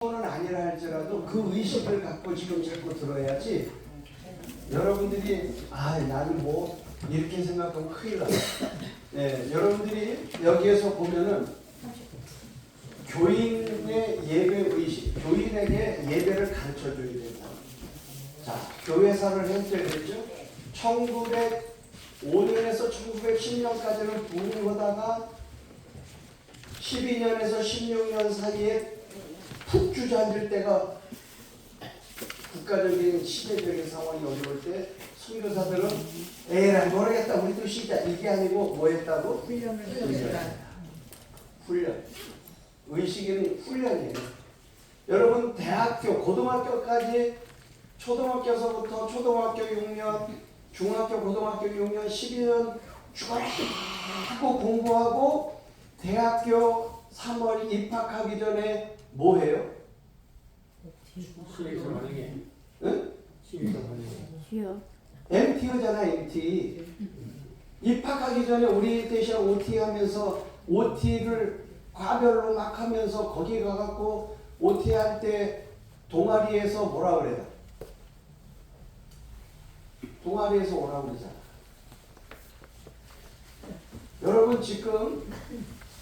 는 아니라 할지라도 그 의식을 갖고 지금 자꾸 들어야지. 여러분들이 나는 뭐 이렇게 생각하면 큰일 나요. 네, 여러분들이 여기에서 보면은 교인의 예배 의식, 교인에게 예배를 가르쳐 줘야 된다. 자, 교회사를 현재했죠. 1905년에서 1910년까지는 부흥하다가 12년에서 16년 사이에 푹 주저앉을 때가 국가적인 시대적인 상황이 어려울 때 선교사들은 에라 모르겠다 우리도 쉬자 이게 아니고 뭐 했다고? 훈련. 의식은 훈련이에요. 여러분 대학교, 고등학교까지 초등학교서부터 초등학교 6년, 중학교, 고등학교 6년, 12년 죽어라고 공부하고 대학교 3월 입학하기 전에 뭐 해요? 시에서 만약에 응? 시에서 만약에 MT잖아 MT. 입학하기 전에 우리 대신 OT 하면서 OT를 과별로 막 하면서 거기 가갖고 OT 할 때 동아리에서 뭐라 그래요? 동아리에서 오라고 그러잖아. 여러분 지금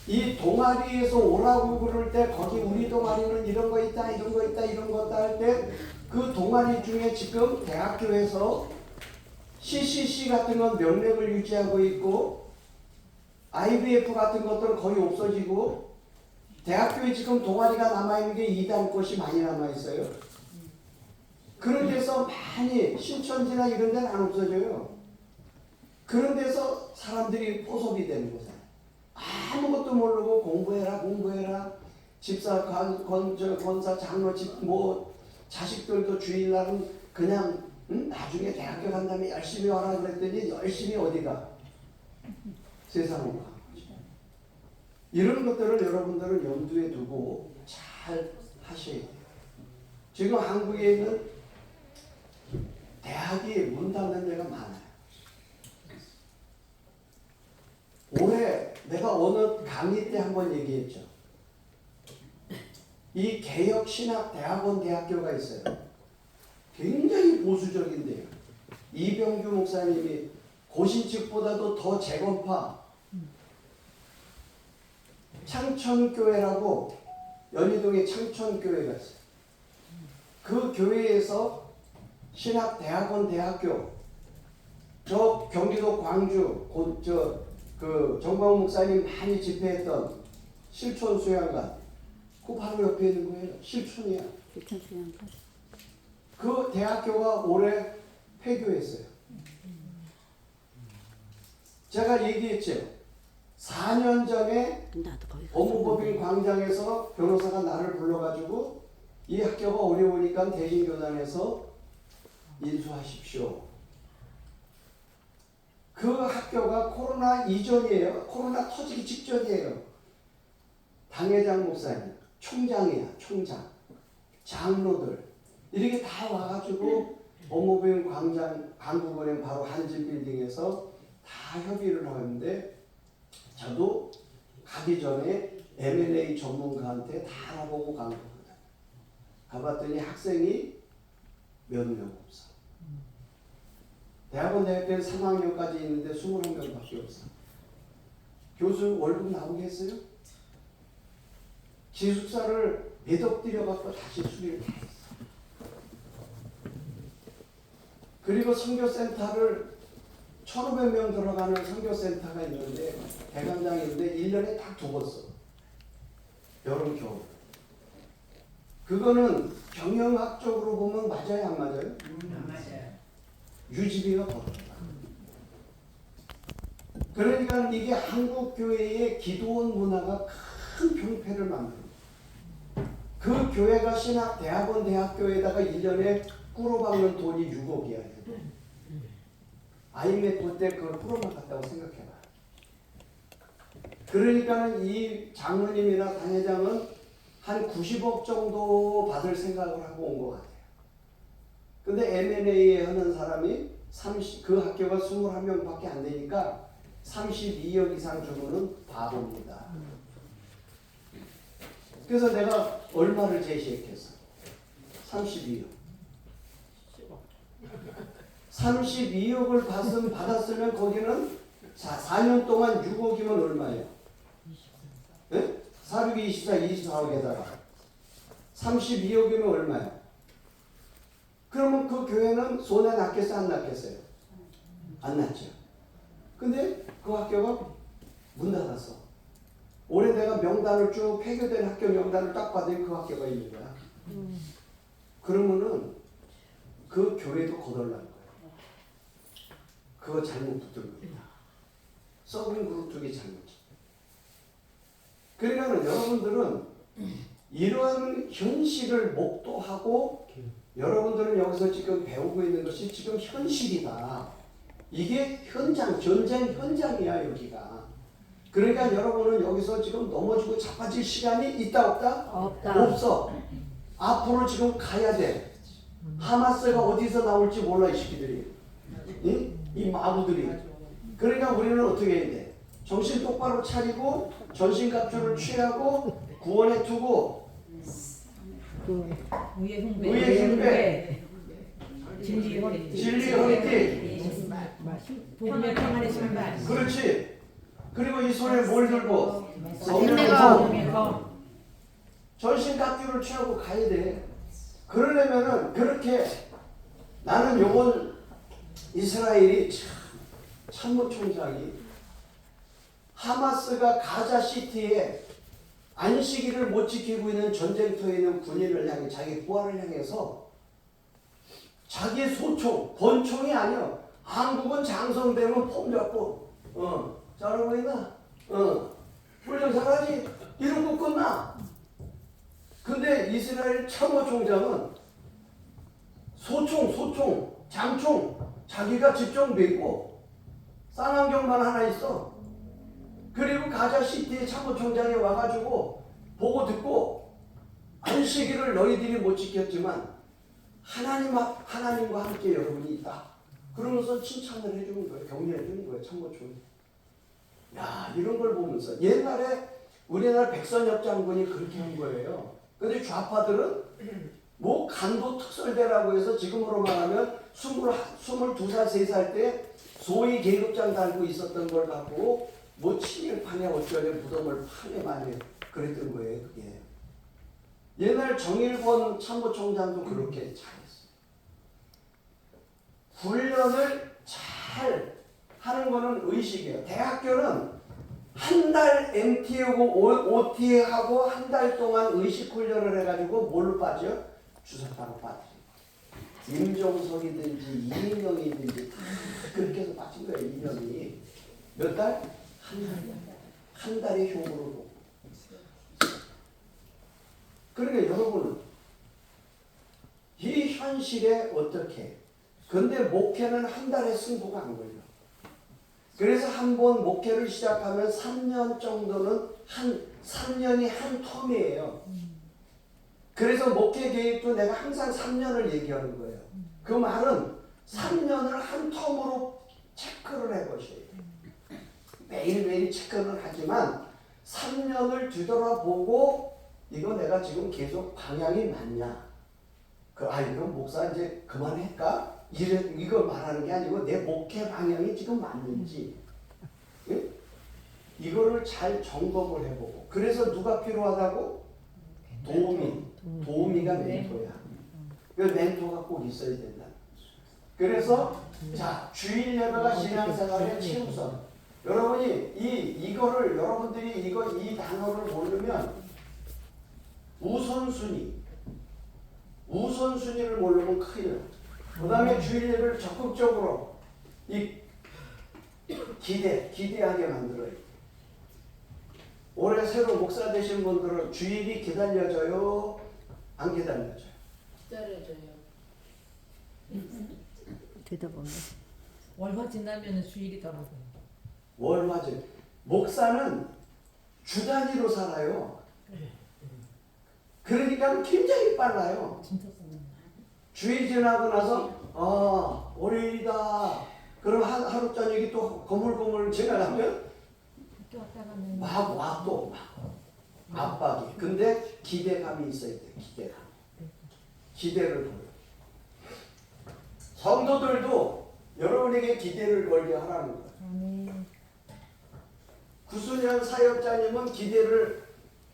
이 동아리에서 오라고 그럴 때 거기 우리 동아리는 이런 거 있다 이런 거 있다 이런 거 있다 할 때 그 동아리 중에 지금 대학교에서 CCC 같은 건 명맥을 유지하고 있고 IBF 같은 것들은 거의 없어지고 대학교에 지금 동아리가 남아있는 게 2단 곳이 많이 남아있어요. 그런 데서 많이 신천지나 이런 데는 안 없어져요. 그런 데서 사람들이 포섭이 되는 거잖아요. 아무것도 모르고 공부해라 집사, 권사, 장로, 뭐 자식들도 주일날은 그냥 나중에 대학교 간 다음에 열심히 와라 그랬더니 열심히 어디가? 세상으로 간 거죠. 이런 것들을 여러분들은 염두에 두고 잘 하셔야 돼요. 지금 한국에 있는 대학이 문 닫는 데가 많아요. 올해 내가 어느 강의 때 한번 얘기했죠. 이 개혁신학대학원 대학교가 있어요. 굉장히 보수적인데요. 이병규 목사님이 고신측보다도 더 재건파 창천교회라고 연희동에 창천교회가 있어요. 그 교회에서 신학대학원 대학교 저 경기도 광주 그 정광훈 목사님 많이 집회했던 실촌 수양관 그 바로 옆에 있는 거예요. 실촌이야. 실촌 수양관. 그 대학교가 올해 폐교했어요. 제가 얘기했죠. 4년 전에 법무법인 광장에서 변호사가 나를 불러가지고 이 학교가 어려우니까 대신교단에서 인수하십시오. 그 학교가 코로나 이전이에요. 코로나 터지기 직전이에요. 당회장 목사님, 총장이야, 총장. 장로들. 이렇게 다 와가지고 법무법인 광장, 한국은행 바로 한진빌딩에서 다 협의를 하는데 저도 가기 전에 M&A 전문가한테 다 알아보고 간 거거든. 가봤더니 학생이 몇 명 없어. 대학원 대학교에 3학년까지 있는데 21명밖에 없어. 교수 월급 나오겠어요? 기숙사를 몇 억 들여갖고 다시 수리를 다 했어. 그리고 선교센터를 1,500명 들어가는 선교센터가 있는데 대관장이 있는데 1년에 딱 2번 써. 여름 겨울. 그거는 경영학적으로 보면 맞아요 안 맞아요? 안 맞아요. 유지비가 더 들어가. 그러니까 이게 한국 교회의 기도원 문화가 큰 병폐를 만들어. 그 교회가 신학 대학원 대학교에다가 1년에 꾸러박는 돈이 6억이야. IMF 때 그걸 꾸러박았다고 생각해봐. 그러니까는 이 장로님이나 당회장은 한 90억 정도 받을 생각을 하고 온 것 같아요. 근데 M&A 하는 사람이 그 학교가 21명밖에 안 되니까 32억 이상 주고는 바보입니다. 그래서 내가 얼마를 제시했겠어? 32억. 32억을 받았으면 거기는 4년 동안 6억이면 얼마예요? 네? 4, 6, 24, 24억에다가 32억이면 얼마예요? 그러면 그 교회는 손해 났겠어요? 안 났겠어요? 안 났죠. 근데 그 학교가 문 닫았어. 올해 내가 명단을 쭉 폐교된 학교 명단을 딱 봤더니 그 학교가 있는 거야. 그러면은 그 교회도 거덜난 거야. 그거 잘못 붙은 겁니다. 썩은 그룹 두개 잘못이야. 그러니까 여러분들은 이러한 현실을 목도하고 여러분들은 여기서 지금 배우고 있는 것이 지금 현실이다. 이게 현장, 전쟁 현장이야 여기가. 그러니까 여러분은 여기서 지금 넘어지고 자빠질 시간이 있다 없다? 없다. 없어. 앞으로 지금 가야 돼. 하마스가 어디서 나올지 몰라 이 새끼들이. 이 마부들이. 그러니까 우리는 어떻게 해야 돼? 정신 똑바로 차리고 전신갑주를 취하고 구원에 두고 의의 의의 흉배, 진리의 허리띠, 진리의 허리띠. 복음의 평안의 신발, 그렇지. 그리고 이 손에 뭘 들고? 성령의 성령의 검. 전신갑주를 취하고 가야 돼. 그러려면은 그렇게 나는 요번 이스라엘이 참모총장이 하마스가 가자 시티에 안식일을 못 지키고 있는 전쟁터에 있는 군인을 향해 자기 부하를 향해서 자기 소총, 권총이 아니야. 한국은 장성되면 폼 잡고 잘하고 있나? 훈련 잘하지? 이러고 끝나. 근데 이스라엘 참모총장은 소총, 장총 자기가 직접 메고 쌍안경만 하나 있어. 그리고 가자시티의 참모총장이 와가지고 보고 듣고 안식일을 너희들이 못 지켰지만 하나님과 함께 여러분이 있다. 그러면서 칭찬을 해주는 거예요. 격려해주는 거예요. 참모총이. 야, 이런 걸 보면서 옛날에 우리나라 백선엽 장군이 그렇게 한 거예요. 근데 좌파들은 뭐 간도 특설대라고 해서 지금으로 말하면 22살, 3살 때 소위 계급장 달고 있었던 걸 갖고 뭐 친일파냐 어쩌냐 무덤을 파내 마냐 그랬던 거예요. 그게 옛날 정일권 참모총장도 그렇게 잘했어요. 훈련을 잘 하는 거는 의식이에요. 대학교는 한 달 MT하고 OT하고 한 달 동안 의식 훈련을 해가지고 뭘로 빠져? 주사파로 빠져. 임종석이든지 이민영이든지 다 그렇게 해서 빠진 거예요. 이명이 몇 달? 한 달의 효고로. 그러니까 여러분은 이 현실에 어떻게? 근데 목회는 한 달의 승부가 안 걸려. 그래서 한 번 목회를 시작하면 3년 정도는 3년이 한 텀이에요. 그래서 목회 계획도 내가 항상 3년을 얘기하는 거예요. 그 말은 3년을 한 텀으로 체크를 해보셔야 돼요. 매일매일 체크를 하지만 3년을 뒤돌아보고 이거 내가 지금 계속 방향이 맞냐? 이거 목사 이제 그만할까? 이거 말하는 게 아니고 내 목회 방향이 지금 맞는지 예? 이거를 잘 점검을 해보고 그래서 누가 필요하다고? 도우미가 멘토야. 그 멘토가 꼭 있어야 된다. 그래서 자 주일 예배가 신앙생활의 최우선. 여러분이 이거를 여러분들이 이 단어를 모르면 우선순위를 모르면 큰일 나. 그 다음에 주일 예배를 적극적으로 기대하게 만들어요. 올해 새로 목사 되신 분들은 주일이 기다려져요? 안 기다려져요? 기다려져요. 대답없네. 월화 지나면 주일이더라고요. 월화제. 목사는 주 단위로 살아요. 그러니까 굉장히 빨라요. 진짜 썩는. 주일 지나고 나서 월요일이다. 그럼 하루 저녁이 또 거물거물 지나가면 학교 왔다 가면 막 와 또. 압박이. 근데 기대감이 있어야 돼. 기대감. 기대를 걸어. 성도들도 여러분에게 기대를 걸게 하라는 거예요. 구순현 사역자님은 기대를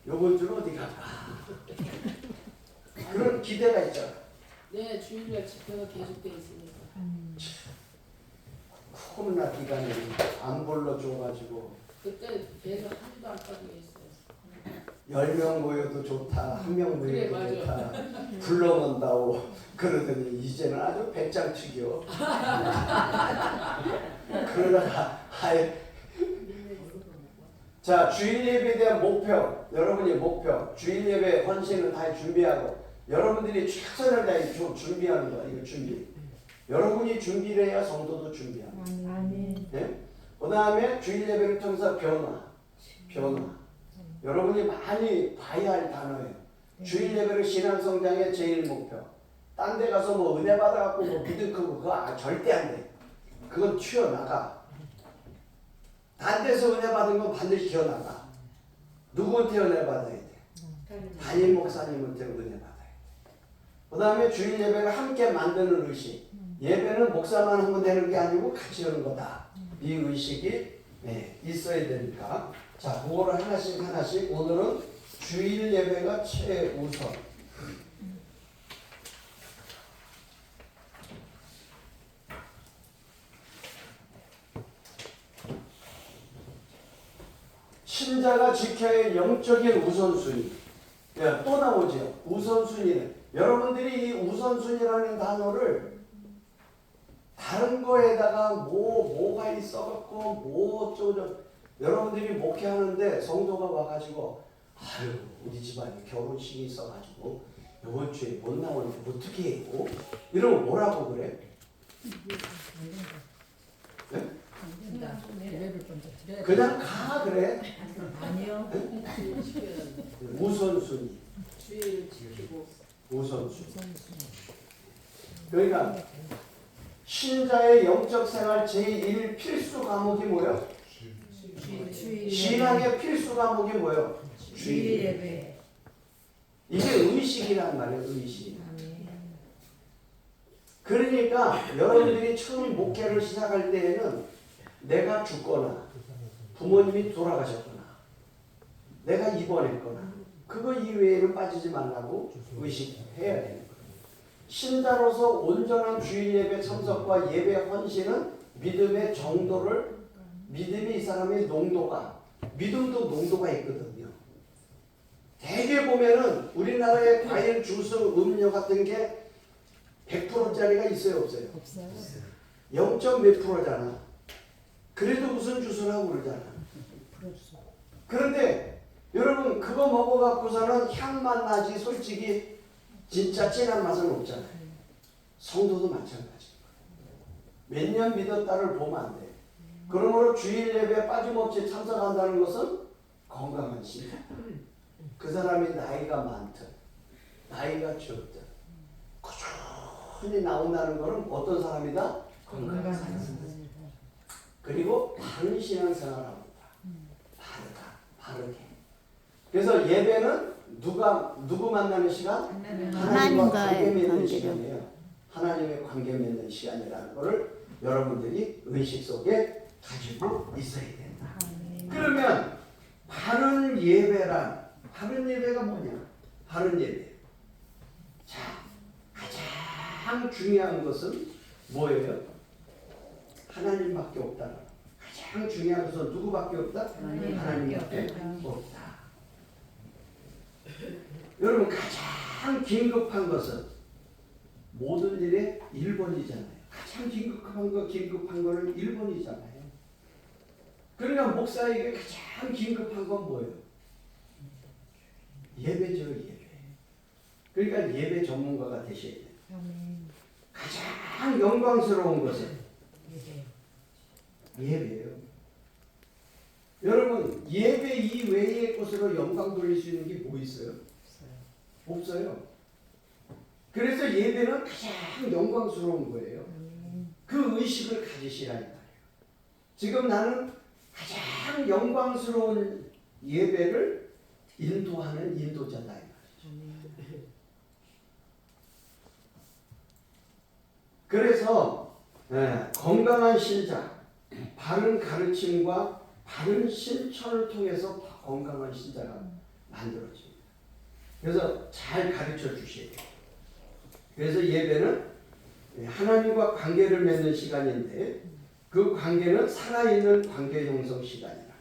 요번 주는 어디 갈까? 그런 기대가 있잖아. 네, 주일날 집회가 계속돼 있으니까. 코로나 기간에 안 불러줘가지고 그때 계속 하지도 않다고 했어요. 10명 모여도 좋다, 1명 그래, 모여도 맞아. 좋다, 불러놓는다고 그러더니 이제는 아주 배짱튀겨. 그러다가 자, 주일 예배에 대한 목표, 여러분의 목표, 주일 예배 헌신은 다 준비하고 여러분들이 최선을 다해 준비하는 거야. 이거 준비. 여러분이 준비를 해야 성도도 준비하는 거야. 네? 그 다음에 주일 예배를 통해서 변화. 여러분이 많이 봐야 할 단어예요. 주일 예배를 신앙성장의 제일 목표. 딴 데 가서 뭐 은혜 받아갖고 뭐 믿음 크고 그거 절대 안 돼. 그건 튀어나가. 딴 데서 은혜 받은 건 반드시 튀어나가. 누구한테 은혜 받아야 돼? 담임 목사님한테 은혜 받아야 돼. 그 다음에 주일 예배를 함께 만드는 의식. 예배는 목사만 하면 되는 게 아니고 같이 하는 거다. 이 의식이 있어야 되니까. 자, 그거를 하나씩 오늘은 주일 예배가 최우선. 신자가 지켜야 할 영적인 우선순위. 또 나오죠. 우선순위는. 여러분들이 이 우선순위라는 단어를 다른 거에다가 뭐가 있어갖고 뭐 어쩌고 여러분들이 목회하는데 성도가 와가지고 아유 우리 집안에 결혼식이 있어가지고 이번 주에 못 나오는데 어떻게 해요? 이러면 뭐라고 그래? 네? 예배를 먼저 드려야 그냥 가 그래? 아니요. 주일 지켜야 된다. 우선순위. 주일을 지키고. 우선순위. 그러니까 신자의 영적 생활 제1 필수 과목이 뭐예요? 신앙의 필수 과목이 뭐예요? 주일 예배. 이게 의식이란 말이에요. 의식. 그러니까 여러분들이 처음 목회를 시작할 때에는 내가 죽거나 부모님이 돌아가셨거나 내가 입원했거나 그거 이외에는 빠지지 말라고 의식해야 되는 거예요. 신자로서 온전한 주일 예배 참석과 예배 헌신은 믿음의 정도를 믿음이 이 사람의 농도가 믿음도 농도가 있거든요. 대개 보면은 우리나라의 과일, 주스, 음료 같은 게 100%짜리가 있어요 없어요? 없어요. 0. 몇 프로잖아. 그래도 무슨 주스라고 그러잖아. 그런데 여러분 그거 먹어갖고서는 향만 나지 솔직히 진짜 진한 맛은 없잖아요. 성도도 마찬가지. 몇 년 믿었다를 보면 안 돼. 그러므로 주일 예배에 빠짐없이 참석한다는 것은 건강한 신자. 그 사람이 나이가 많든 나이가 적든 꾸준히 나온다는 것은 어떤 사람이다? 건강한 사람. 그리고 바른 신앙생활을 합니다. 바르게. 그래서 예배는 누구 만나는 시간? 하나님과 관계 맺는 시간이에요. 하나님의 관계 맺는 시간이라는 것을 여러분들이 의식 속에 가지고 있어야 된다. 그러면 바른 예배가 뭐냐? 바른 예배. 자, 가장 중요한 것은 뭐예요? 하나님밖에 없다. 가장 중요한 것은 누구밖에 없다? 하나님밖에 없다. 여러분 가장 긴급한 것은 모든 일의 1번이잖아요. 가장 긴급한 거는 1번이잖아요. 그러니까 목사에게 가장 긴급한 건 뭐예요? 예배죠, 예배. 그러니까 예배 전문가가 되셔야 돼요. 가장 영광스러운 것은 예배예요. 여러분 예배 이외의 것으로 영광 돌릴 수 있는 게 뭐 있어요? 없어요. 그래서 예배는 가장 영광스러운 거예요. 그 의식을 가지시라는 말이에요. 지금 나는 가장 영광스러운 예배를 인도하는 인도자다 이 말이죠. 그래서 건강한 신자, 바른 가르침과 바른 실천을 통해서 건강한 신자가 만들어집니다. 그래서 잘 가르쳐 주셔야 돼요. 그래서 예배는 하나님과 관계를 맺는 시간인데 그 관계는 살아있는 관계 형성 시간이라.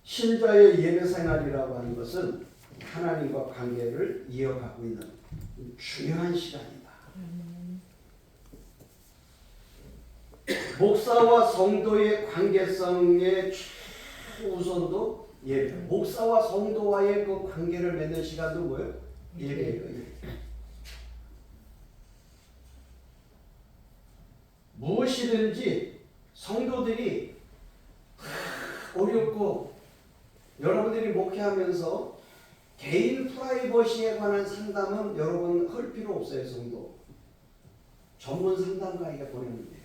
신자의 예배 생활이라고 하는 것은 하나님과 관계를 이어가고 있는 중요한 시간이다. 목사와 성도의 관계성의 최우선도 예배. 목사와 성도와의 그 관계를 맺는 시간도 뭐예요? 예배예요. 무엇이든지 성도들이 어렵고 여러분들이 목회하면서 개인 프라이버시에 관한 상담은 여러분 할 필요 없어요. 성도 전문 상담가에게 보내면 돼요.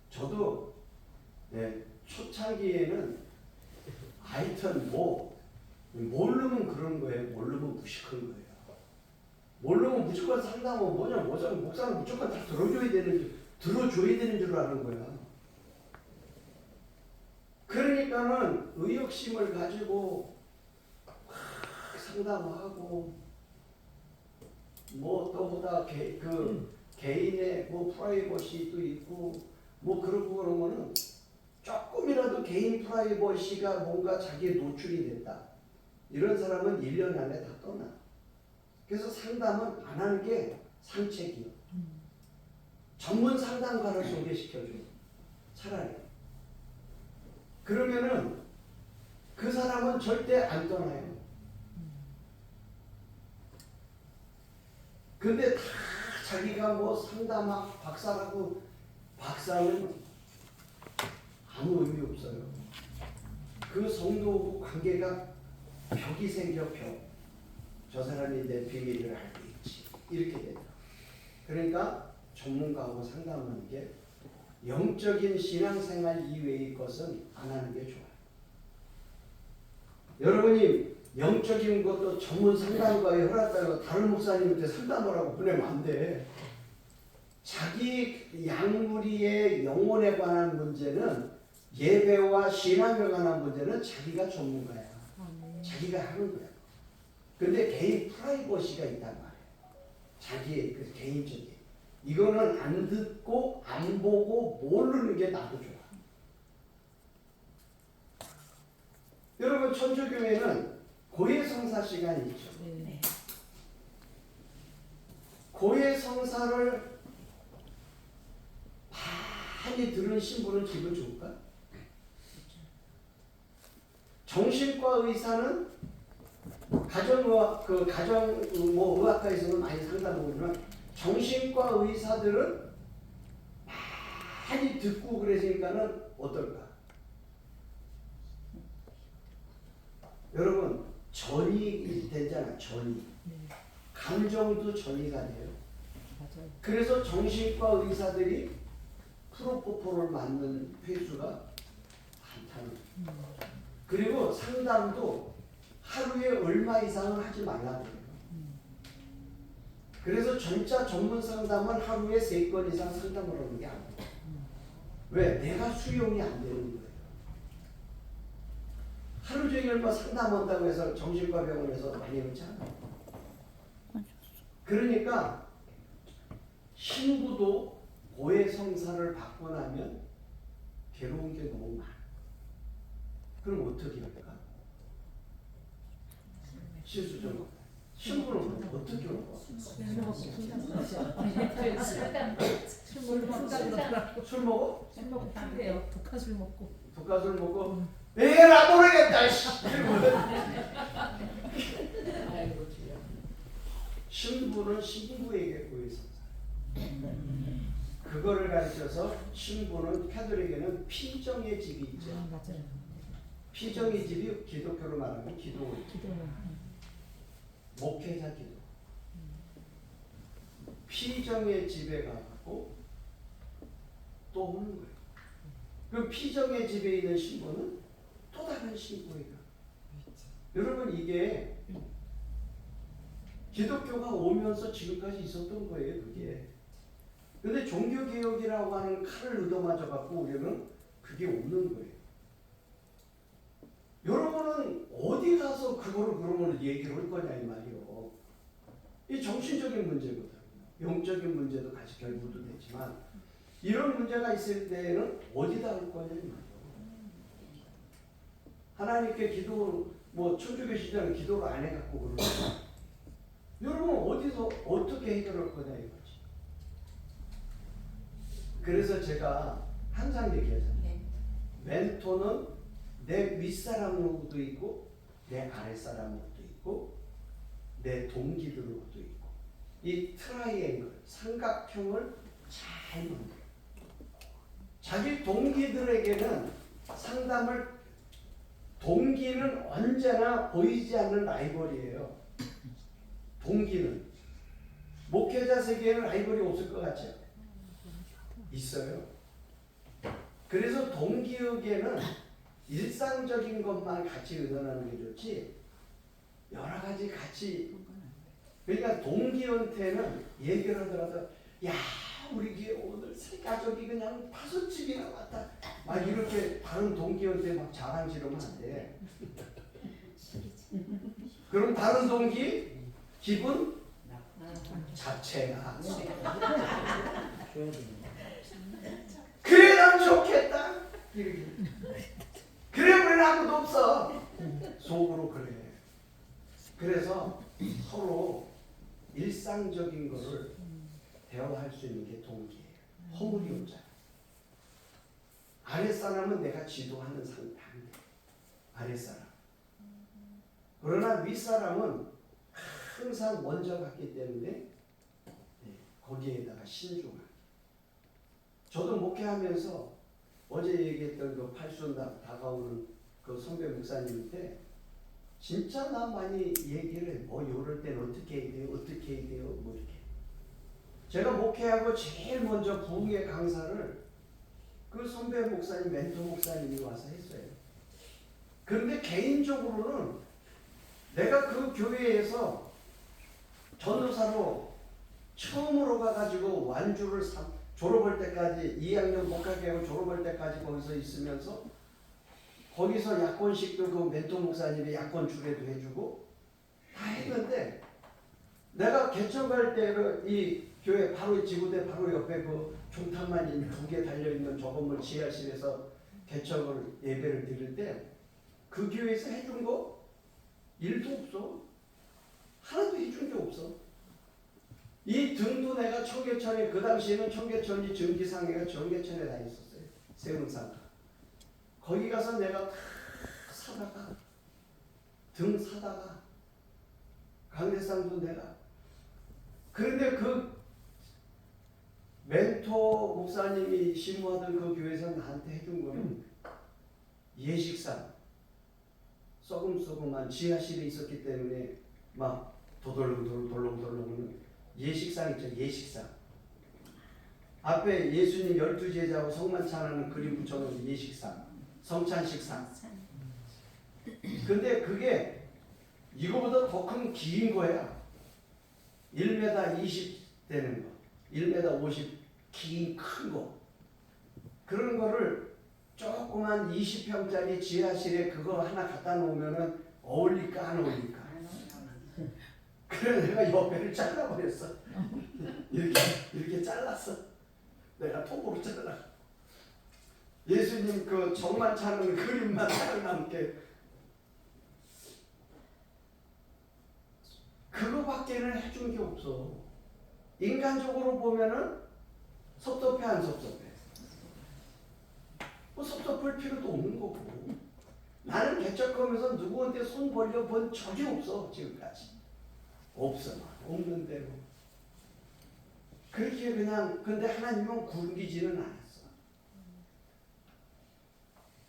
저도 초창기에는 하여튼 모르면 그런 거예요. 모르면 무식한 거예요. 모르면 무조건 상담은 뭐냐, 목사는 무조건 다 들어줘야 되는 줄 아는 거야. 그러니까는 의욕심을 가지고 상담하고 또보다 개인의 프라이버시도 있고 그러고 그러면은 조금이라도 개인 프라이버시가 뭔가 자기의 노출이 됐다. 이런 사람은 1년 안에 다 떠나. 그래서 상담은 안 하는 게 상책이요. 전문 상담가를 소개시켜줘. 차라리. 그러면은 그 사람은 절대 안 떠나요. 근데 다 자기가 상담학 박사라고 박사는 아무 의미 없어요. 그 성도하고 관계가 벽이 생겨 벽. 저 사람이 내 비밀을 알고 있지. 이렇게 된다. 그러니까 전문가하고 상담하는 게 영적인 신앙생활 이외의 것은 안 하는 게 좋아요. 여러분이 영적인 것도 전문 상담가에 허락하고 다른 목사님한테 상담하라고 보내면 안 돼. 자기 양무리의 영혼에 관한 문제는 예배와 신앙에 관한 문제는 자기가 전문가야. 자기가 하는 거야. 근데 개인 프라이버시가 있단 말이에요. 자기의 그 개인적인. 이거는 안 듣고 안 보고 모르는 게 나도 좋아. 여러분 천주교회는 고해성사 시간이 있죠. 네. 고해성사를 많이 들은 신부는 기분 좋을까? 정신과 의사는 의학과에서는 많이 상담하지만 정신과 의사들은 많이 듣고 그러니까는 어떨까? 여러분 전이 되잖아. 전이. 감정도 전이가 돼요. 맞아요. 그래서 정신과 의사들이 프로포폴을 맞는 횟수가 많다는 거예요. 그리고 상담도 하루에 얼마 이상은 하지 말라고 해요. 그래서 전자 전문 상담은 하루에 3건 이상 상담을 하는 게 아니에요. 왜? 내가 수용이 안 되는 거예요. 하루 종일 상담한다고 해서 정신과 병원에서 많이 오지 않아요. 그러니까 신부도 고해성사를 받고 나면 괴로운 게 너무 많아. 그럼 어떻게 할까? 실수적으로. 신부는 어떻게 할까? 술 먹어? 술 먹고 판대요. 독한 술 먹고. 독가술 먹고 에라 모르겠다. 아이고 주여. 신부는 신부에게 고해성사. 그거를 가르쳐서 신부는 카톨릭에는 피정의 집이 있죠. 맞아요. 피정의 집이 기독교로 말하면 기도원. 목회자 기도. 피정의 집에 가고 또 오는 거예요. 그럼 피정의 집에 있는 신부는 또 다른 신부에 가. 여러분 이게 기독교가 오면서 지금까지 있었던 거예요. 그게. 근데 종교개혁이라고 하는 칼을 얻어맞아 갖고 우리는 그게 없는 거예요. 여러분은 어디 가서 그거를 그러면 얘기를 할 거냐 이 말이요. 이 정신적인 문제거든. 영적인 문제도 같이 결부도 되지만 이런 문제가 있을 때에는 어디다 할 거냐 이 말이요. 하나님께 기도 뭐 천주교 시대는 기도를 안 해갖고 그러는 여러분 어디서 어떻게 해결할 거냐 이거지. 그래서 제가 항상 얘기하잖아요. 멘토는 내 윗사람으로도 있고 내 아랫사람으로도 있고 내 동기들로도 있고 이 트라이앵글 삼각형을 잘 만들어. 자기 동기들에게는 상담을 동기는 언제나 보이지 않는 라이벌이에요. 동기는 목회자 세계에는 라이벌이 없을 것 같죠? 있어요. 그래서 동기에게는 일상적인 것만 같이 의논하는 게 좋지 여러 가지 같이 그러니까 동기한테는 얘기를 하더라도 야 우리 교회 오늘 새 가족이 그냥 5집이나 왔다 막 이렇게 다른 동기한테 막 자랑지르면 안 돼. 그럼 다른 동기 기분 자체가 그래 난 좋겠다 이렇게 그래 우리는 아무도 없어 속으로 그래. 그래서 서로 일상적인 거를 대화할 수 있는 게 동기예요. 허물이 오잖아. 아랫사람은 내가 지도하는 상대 아랫사람. 그러나 윗사람은 항상 먼저 갔기 때문에 거기에다가 신중하게. 저도 목회하면서 어제 얘기했던 그 팔순 다가오는 그 선배 목사님한테 진짜 나 많이 얘기를 해. 뭐 이럴 땐 어떻게 해야 돼요? 어떻게 해야 돼요? 뭐 이렇게. 제가 목회하고 제일 먼저 부흥의 강사를 그 선배 목사님, 멘토 목사님이 와서 했어요. 그런데 개인적으로는 내가 그 교회에서 전도사로 처음으로 가가지고 완주를 졸업할 때까지 2학년 복학하고 졸업할 때까지 거기서 있으면서 거기서 약혼식도 그 멘토 목사님이 약혼 주례도 해주고 다 했는데 내가 개척할 때는 이 교회 바로 지구대 바로 옆에 그 종탄만 2개 달려있는 저 건물 지하실에서 개척을 예배를 드릴 때 그 교회에서 해준 거 일도 없어. 하나도 해준 게 없어. 이 등도 내가 청계천에 그 당시에는 청계천이 증기상회가 청계천에 다 있었어요. 세운상가. 거기 가서 내가 다 사다가 등 사다가 강대상도 내가 그런데 그 멘토 목사님이 심무하던 그 교회에서 나한테 해준 거는 예식상 썩음썩음한 지하실에 있었기 때문에 막 도돌렁도롱 예식상 있죠. 예식상 앞에 예수님 12제자하고 성만찬하는 그림 붙여놓은 예식상 성찬식상. 근데 그게 이거보다 더 큰 긴 거야. 1m 20 되는 거 1m 50 긴 큰 거. 그런 거를 조그만 20평짜리 지하실에 그거 하나 갖다 놓으면은 어울릴까 안 어울릴까. 그래 내가 옆에를 잘라버렸어. 이렇게 잘랐어. 내가 통으로 잘라. 예수님 그 정만 차는 그림만 살아남게. 그거밖에는 해준 게 없어. 인간적으로 보면은 섭섭해 안 섭섭해? 뭐 섭섭할 필요도 없는 거고. 나는 개척하면서 누구한테 손 벌려 본 적이 없어 지금까지. 없어. 없는 대로. 그렇게 그냥 근데 하나님은 굶기지는 않았어.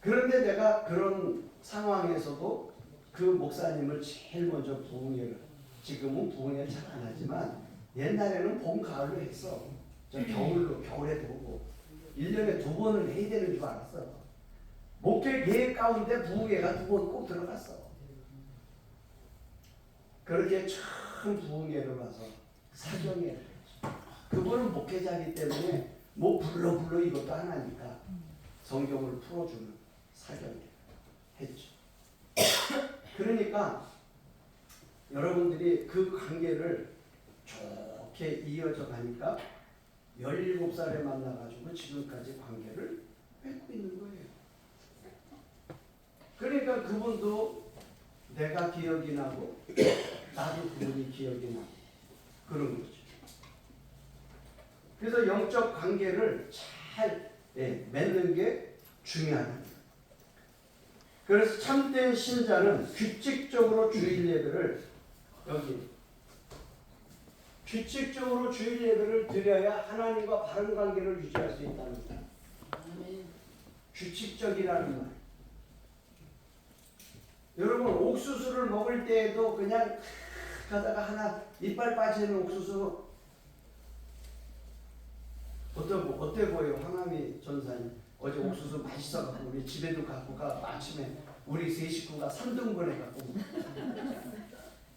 그런데 내가 그런 상황에서도 그 목사님을 제일 먼저 부흥회를 지금은 부흥회를 잘 안 하지만 옛날에는 봄 가을로 했어. 저 겨울에 들어오고 1년에 2번을 해야 되는 줄 알았어. 목회 계획 가운데 부흥회가 2번 꼭 들어갔어. 그렇게 처음 부흥회를 와서 사경회를 했죠. 그분은 목회자이기 때문에 뭐 불러 이것도 하나니까 성경을 풀어주는 사경회를 했죠. 그러니까 여러분들이 그 관계를 좋게 이어져 가니까 17살에 만나가지고 지금까지 관계를 맺고 있는 거예요. 그러니까 그분도 내가 기억이 나고 나도 그분이 기억이 나고 그런 거죠. 그래서 영적 관계를 잘 맺는 게 중요합니다. 그래서 참된 신자는 규칙적으로 주일 예배를 규칙적으로 주일 예배를 드려야 하나님과 바른 관계를 유지할 수 있다는 거예요. 규칙적이라는 말. 여러분 옥수수를 먹을 때에도 그냥 가다가 하나 이빨 빠지는 옥수수 어때 보여? 황하미 전사님 어제 옥수수 맛있어갖고 우리 집에도 갖고 가 아침에 우리 세 식구가 3등분에 갖고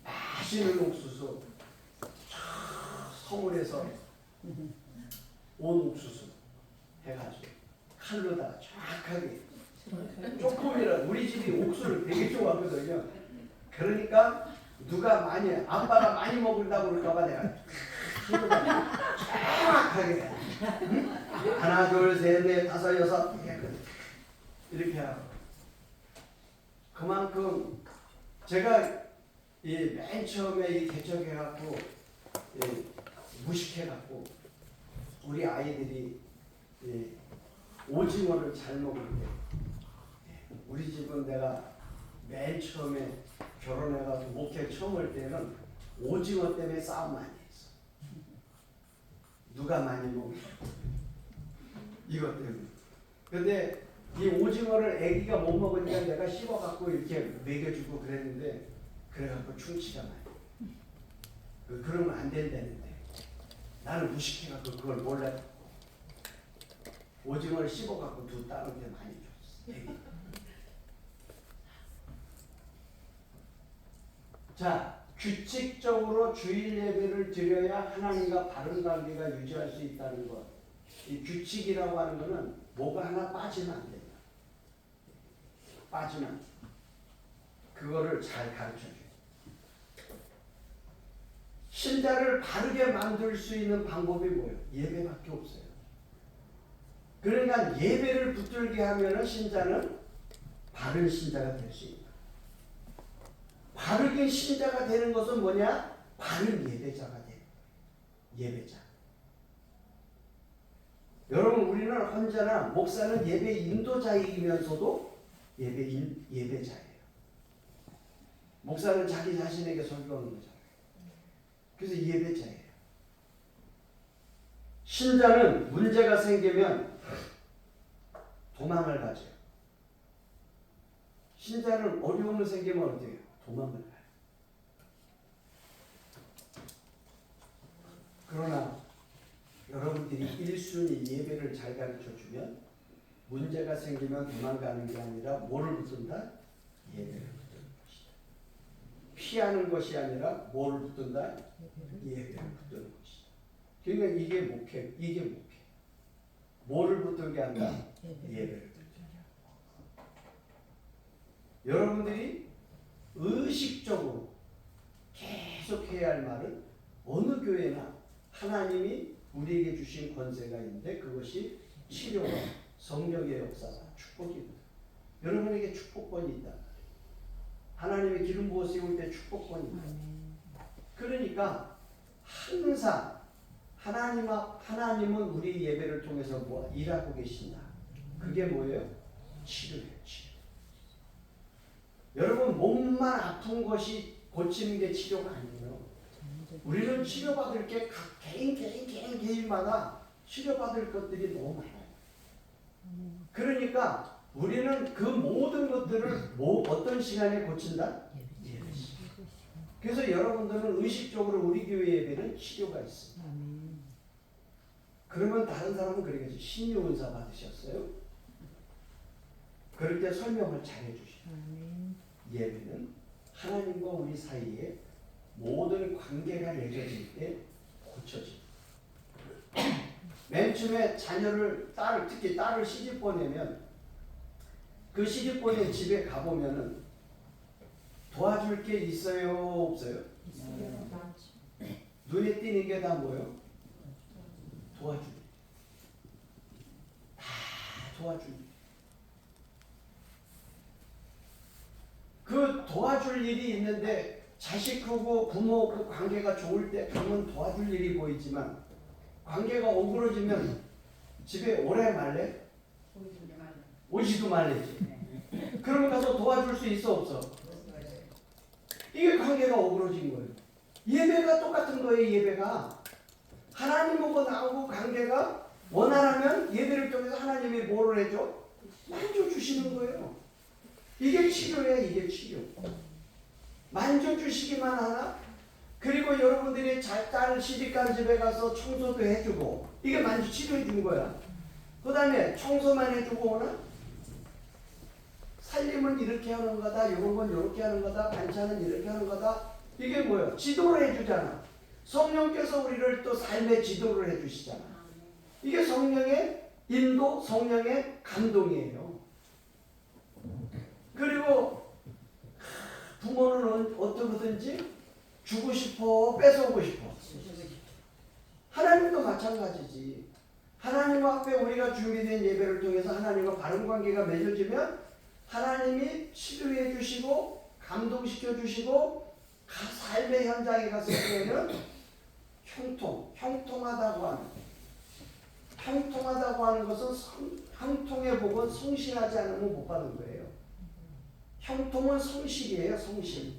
맛있는 옥수수 서울에서 온 옥수수 해가지고 칼로다가 정확하게 조금이라도 우리 집이 옥수수를 되게 좋아하거든요. 그러니까 누가 많이 아빠가 많이 먹는다고 그럴까봐 내가 정확하게 하나 둘 셋 넷 다섯 여섯 이렇게 하고 그만큼 제가 이 맨 처음에 이 개척해갖고 무식해갖고 우리 아이들이 오징어를 잘 먹을 때 우리 집은 내가 맨 처음에 결혼해가지고 목회 처음 할 때는 오징어 때문에 싸움 많이 했어. 누가 많이 먹어? 이것 때문에. 근데 이 오징어를 애기가 못 먹으니까 내가 씹어갖고 이렇게 먹여주고 그랬는데 그래갖고 충치가 많이. 그러면 안 된다는데 나는 무식해갖고 그걸 몰라. 오징어를 씹어갖고 두 딸한테 많이 줬어. 애기. 자, 규칙적으로 주일 예배를 드려야 하나님과 바른 관계가 유지할 수 있다는 것. 이 규칙이라고 하는 것은 뭐가 하나 빠지면 안 된다. 빠지면 그거를 잘 가르쳐줘요. 신자를 바르게 만들 수 있는 방법이 뭐예요? 예배밖에 없어요. 그러니까 예배를 붙들게 하면 신자는 바른 신자가 될 수 있다. 바르게 신자가 되는 것은 뭐냐? 바른 예배자가 돼요. 예배자. 여러분 우리는 언제나 목사는 예배 인도자이면서도 예배자예요. 목사는 자기 자신에게 설교하는 거잖아요. 그래서 예배자예요. 신자는 문제가 생기면 도망을 가죠. 신자는 어려움을 생기면 어떻게 해요? 도망을 가요. 그러나 여러분들이 1순위 예배를 잘 가르쳐주면 문제가 생기면 도망가는 게 아니라 뭐를 붙든다? 예배를 붙드는 것이다. 피하는 것이 아니라 뭐를 붙든다? 예배를 붙드는 것이다. 그러니까 이게 목회. 뭐를 붙들게 한다? 예배를 붙들게 한다. 여러분들이 의식적으로 계속 해야 할 말은 어느 교회나 하나님이 우리에게 주신 권세가 있는데 그것이 치료와 성령의 역사가 축복이거든. 여러분에게 축복권이 있다. 하나님의 기름 부어 세울 때 축복권이 있다. 그러니까 항상 하나님은 우리 예배를 통해서 뭐 일하고 계신다. 그게 뭐예요? 치료예요. 치료. 여러분 몸만 아픈 것이 고치는 게 치료가 아니에요. 우리는 치료받을 게 각 개인마다 치료받을 것들이 너무 많아요. 그러니까 우리는 그 모든 것들을 어떤 시간에 고친다? 예배 시간. 그래서 여러분들은 의식적으로 우리 교회 예배는 치료가 있습니다. 그러면 다른 사람은 그러겠죠. 신유 은사 받으셨어요? 그럴 때 설명을 잘 해주시죠. 예배는 하나님과 우리 사이에 모든 관계가 맺어질 때 고쳐집니다. 맨 처음에 자녀를 특히 딸을 시집 보내면 그 시집 보낸 집에 가보면은 도와줄 게 있어요, 없어요? 눈에 띄는 게 다 뭐예요? 도와주기. 다 도와주기. 그 도와줄 일이 있는데 자식 크고 부모 그 관계가 좋을 때 가면 도와줄 일이 보이지만 관계가 오그러지면 집에 오래 말래? 오지도 말래지. 그러면 가서 도와줄 수 있어 없어? 이게 관계가 오그러진 거예요. 예배가 똑같은 거예요. 예배가 하나님하고 나하고 관계가 원활하면 예배를 통해서 하나님이 뭐를 해줘? 만져주시는 거예요. 이게 치료야. 이게 치료. 만져주시기만 하나? 그리고 여러분들이 딸 시집간 집에 가서 청소도 해주고 이게 치료해 준 거야. 그 다음에 청소만 해주고 오나? 살림은 이렇게 하는 거다. 이런 건 이렇게 하는 거다. 반찬은 이렇게 하는 거다. 이게 뭐야? 지도를 해주잖아. 성령께서 우리를 또 삶의 지도를 해주시잖아. 이게 성령의 인도, 성령의 감동이에요. 그리고 부모는 어떻게든지 주고 싶어, 뺏어오고 싶어. 하나님도 마찬가지지. 하나님 앞에 우리가 준비된 예배를 통해서 하나님과 바른 관계가 맺어지면 하나님이 치료해 주시고 감동시켜 주시고 삶의 현장에 갔을 때는 형통하다고 하는 것은 형통의 복은 성실하지 않으면 못 받는 거예요. 형통은 성실이에요. 성실.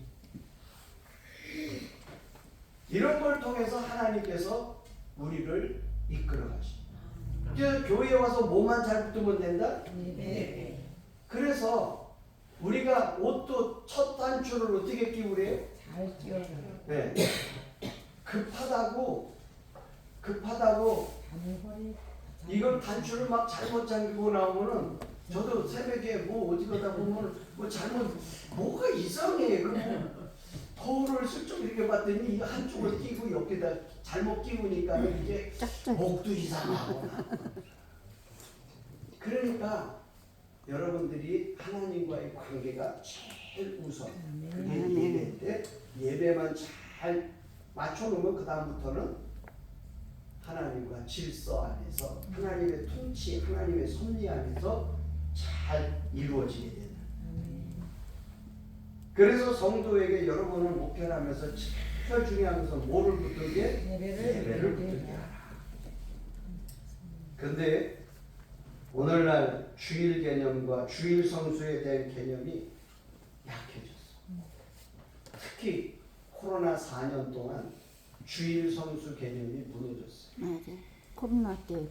이런 걸 통해서 하나님께서 우리를 이끌어 가십니다. 그래서 교회에 와서 뭐만 잘 붙으면 된다? 네. 그래서 우리가 옷도 첫 단추를 어떻게 끼우래요? 잘 끼워요. 네. 급하다고 이걸 단추를 막 잘못 잠기고 나오면은 저도 새벽에 뭐 어디 가다 보면 뭐 잘못 뭐가 이상해. 그러면 거울을 슬쩍 이렇게 봤더니 이거 한쪽을 끼고 여기다 잘못 끼우니까 이게 목도 이상하고. 그러니까 여러분들이 하나님과의 관계가 제일 우선. 그게 예배인데 예배만 잘 맞춰놓으면 그 다음부터는 하나님과 질서 안에서 하나님의 통치, 하나님의 섭리 안에서 잘 이루어지게 된다. 그래서 성도에게 여러분을 목표로 하면서 제일 중요한 것은 뭐를 붙들게? 예배를 붙들게 하라. 근데 오늘날 주일 개념과 주일 성수에 대한 개념이 약해졌어. 특히 코로나 4년 동안 주일 성수 개념이 무너졌어요. 맞아. 코로나 때.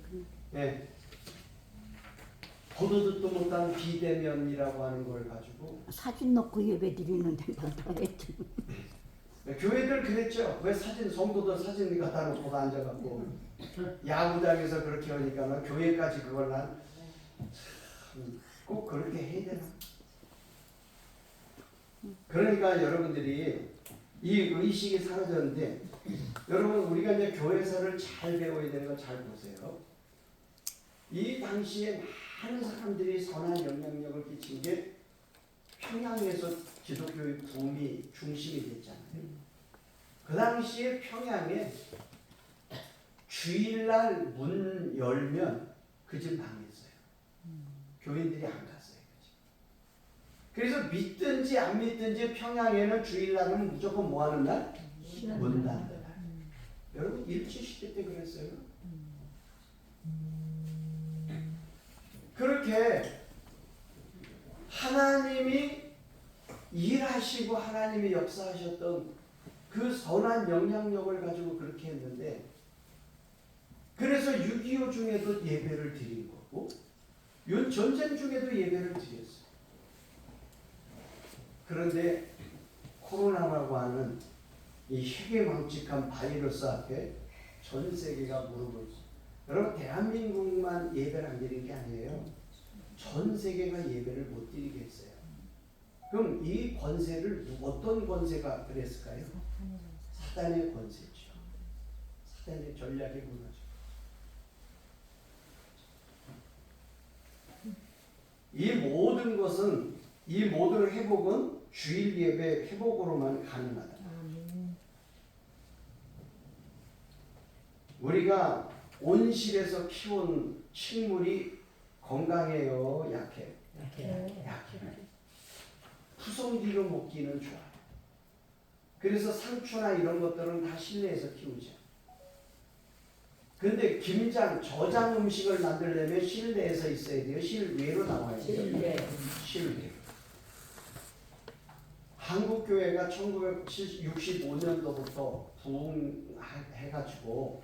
네. 보도 듣도 못한 비대면이라고 하는 걸 가지고 사진 넣고 예배 드리는데 반대했지. 교회들 그랬죠. 왜 성도들 사진 갖다 놓고 앉아갖고 야구장에서 그렇게 하니까 교회까지 그걸 난 꼭 그렇게 해야 되나? 그러니까 여러분들이 이 의식이 사라졌는데 여러분 우리가 이제 교회사를 잘 배워야 되는 걸 잘 보세요. 이 당시에 많은 사람들이 선한 영향력을 끼친 게 평양에서 기독교의 붐이 중심이 됐잖아요. 그 당시에 평양에 주일날 문 열면 그 집 망했어요. 교인들이 안 갔어요. 그래서 믿든지 안 믿든지 평양에는 주일날은 무조건 뭐 하는 날? 문 닫는 날. 여러분 일제시대 때 그랬어요. 그렇게 하나님이 일하시고 하나님이 역사하셨던 그 선한 영향력을 가지고 그렇게 했는데 그래서 6.25 중에도 예배를 드린 거고 전쟁 중에도 예배를 드렸어요. 그런데 코로나라고 하는 이 희귀망측한 바이러스 앞에 전 세계가 무릎을 여러분 대한민국만 예배를 안 드린 게 아니에요. 전 세계가 예배를 못 드리게 했어요. 그럼 이 권세를 어떤 권세가 그랬을까요? 사단의 권세죠. 사단의 전략이 무너져. 이 모든 것은, 이 모든 회복은 주일 예배 회복으로만 가능하다. 아멘. 우리가 온실에서 키운 식물이 건강해요, 약해요? 약해. 약해요. 푸송기로 먹기는 좋아요. 그래서 상추나 이런 것들은 다 실내에서 키우죠. 근데 김장, 저장 음식을 만들려면 실내에서 있어야 돼요. 실외로 나와야 돼요. 실내. 실외. 한국 교회가 1965년도부터 부흥해가지고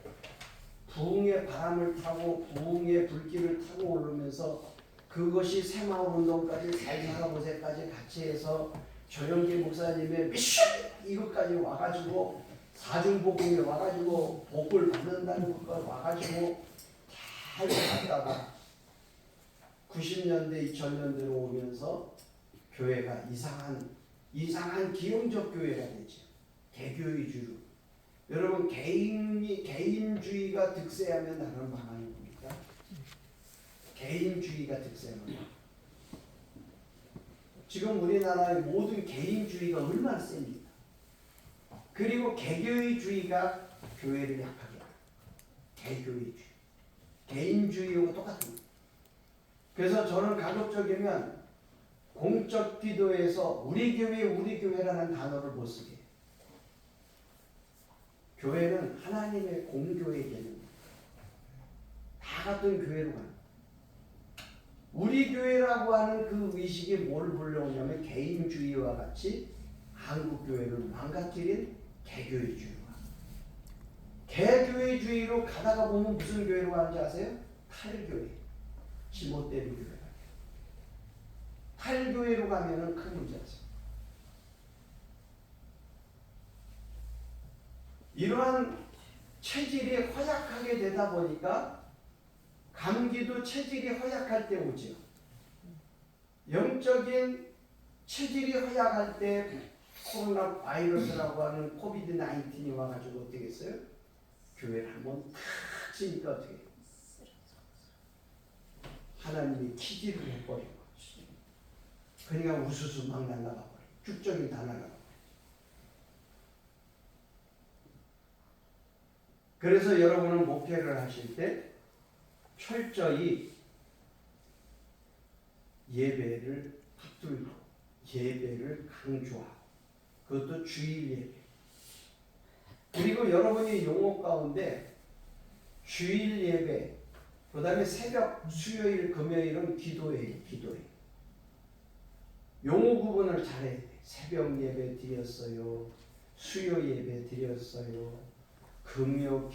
부흥의 바람을 타고 부흥의 불길을 타고 오르면서 그것이 새마을 운동까지 살살하고새까지 같이 해서 조영기 목사님의 미션 이것까지 와가지고 사중복음에 와가지고 복을 받는다는 것과 와가지고 잘 갔다가 90년대 2000년대로 오면서 교회가 이상한 기형적 교회가 되죠. 개교위주로. 여러분 개인주의가 득세하면 나라는 망하는 겁니까? 개인주의가 득세하면 지금 우리나라의 모든 개인주의가 얼마나 셉니다. 그리고 개교위주의가 교회를 약하게 합니다. 개교위주의. 개인주의하고 똑같습니다. 그래서 저는 가급적이면 공적 기도에서 우리 교회라는 단어를 못 쓰게 해요. 교회는 하나님의 공교의 개념입니다. 다 같은 교회로 가는 거예요. 우리 교회라고 하는 그 의식이 뭘 불러오냐면 개인주의와 같이 한국 교회를 망가뜨린 개교회주의로 가요. 개교회주의로 가다가 보면 무슨 교회로 가는지 아세요? 탈교회. 지못되는 교회. 탈교회로 가면은 큰 문제죠. 이러한 체질이 허약하게 되다 보니까 감기도 체질이 허약할 때 오죠. 영적인 체질이 허약할 때 코로나 바이러스라고 하는 코비드 19이 와가지고 어떻게 했어요? 교회를 한번 탁 치니까 어떻게 해요? 하나님이 키지를 해버린 거죠. 그러니까 우수수 막 날아가 버려. 쭉정이 다 날아가 버려. 그래서 여러분은 목회를 하실 때 철저히 예배를 붙들고 예배를 강조하고 그것도 주일 예배. 그리고 여러분이 용어 가운데 주일 예배, 그 다음에 새벽, 수요일, 금요일은 기도예요. 기도예요. 용어 구분을 잘해야 돼. 새벽 예배 드렸어요. 수요 예배 드렸어요. 금요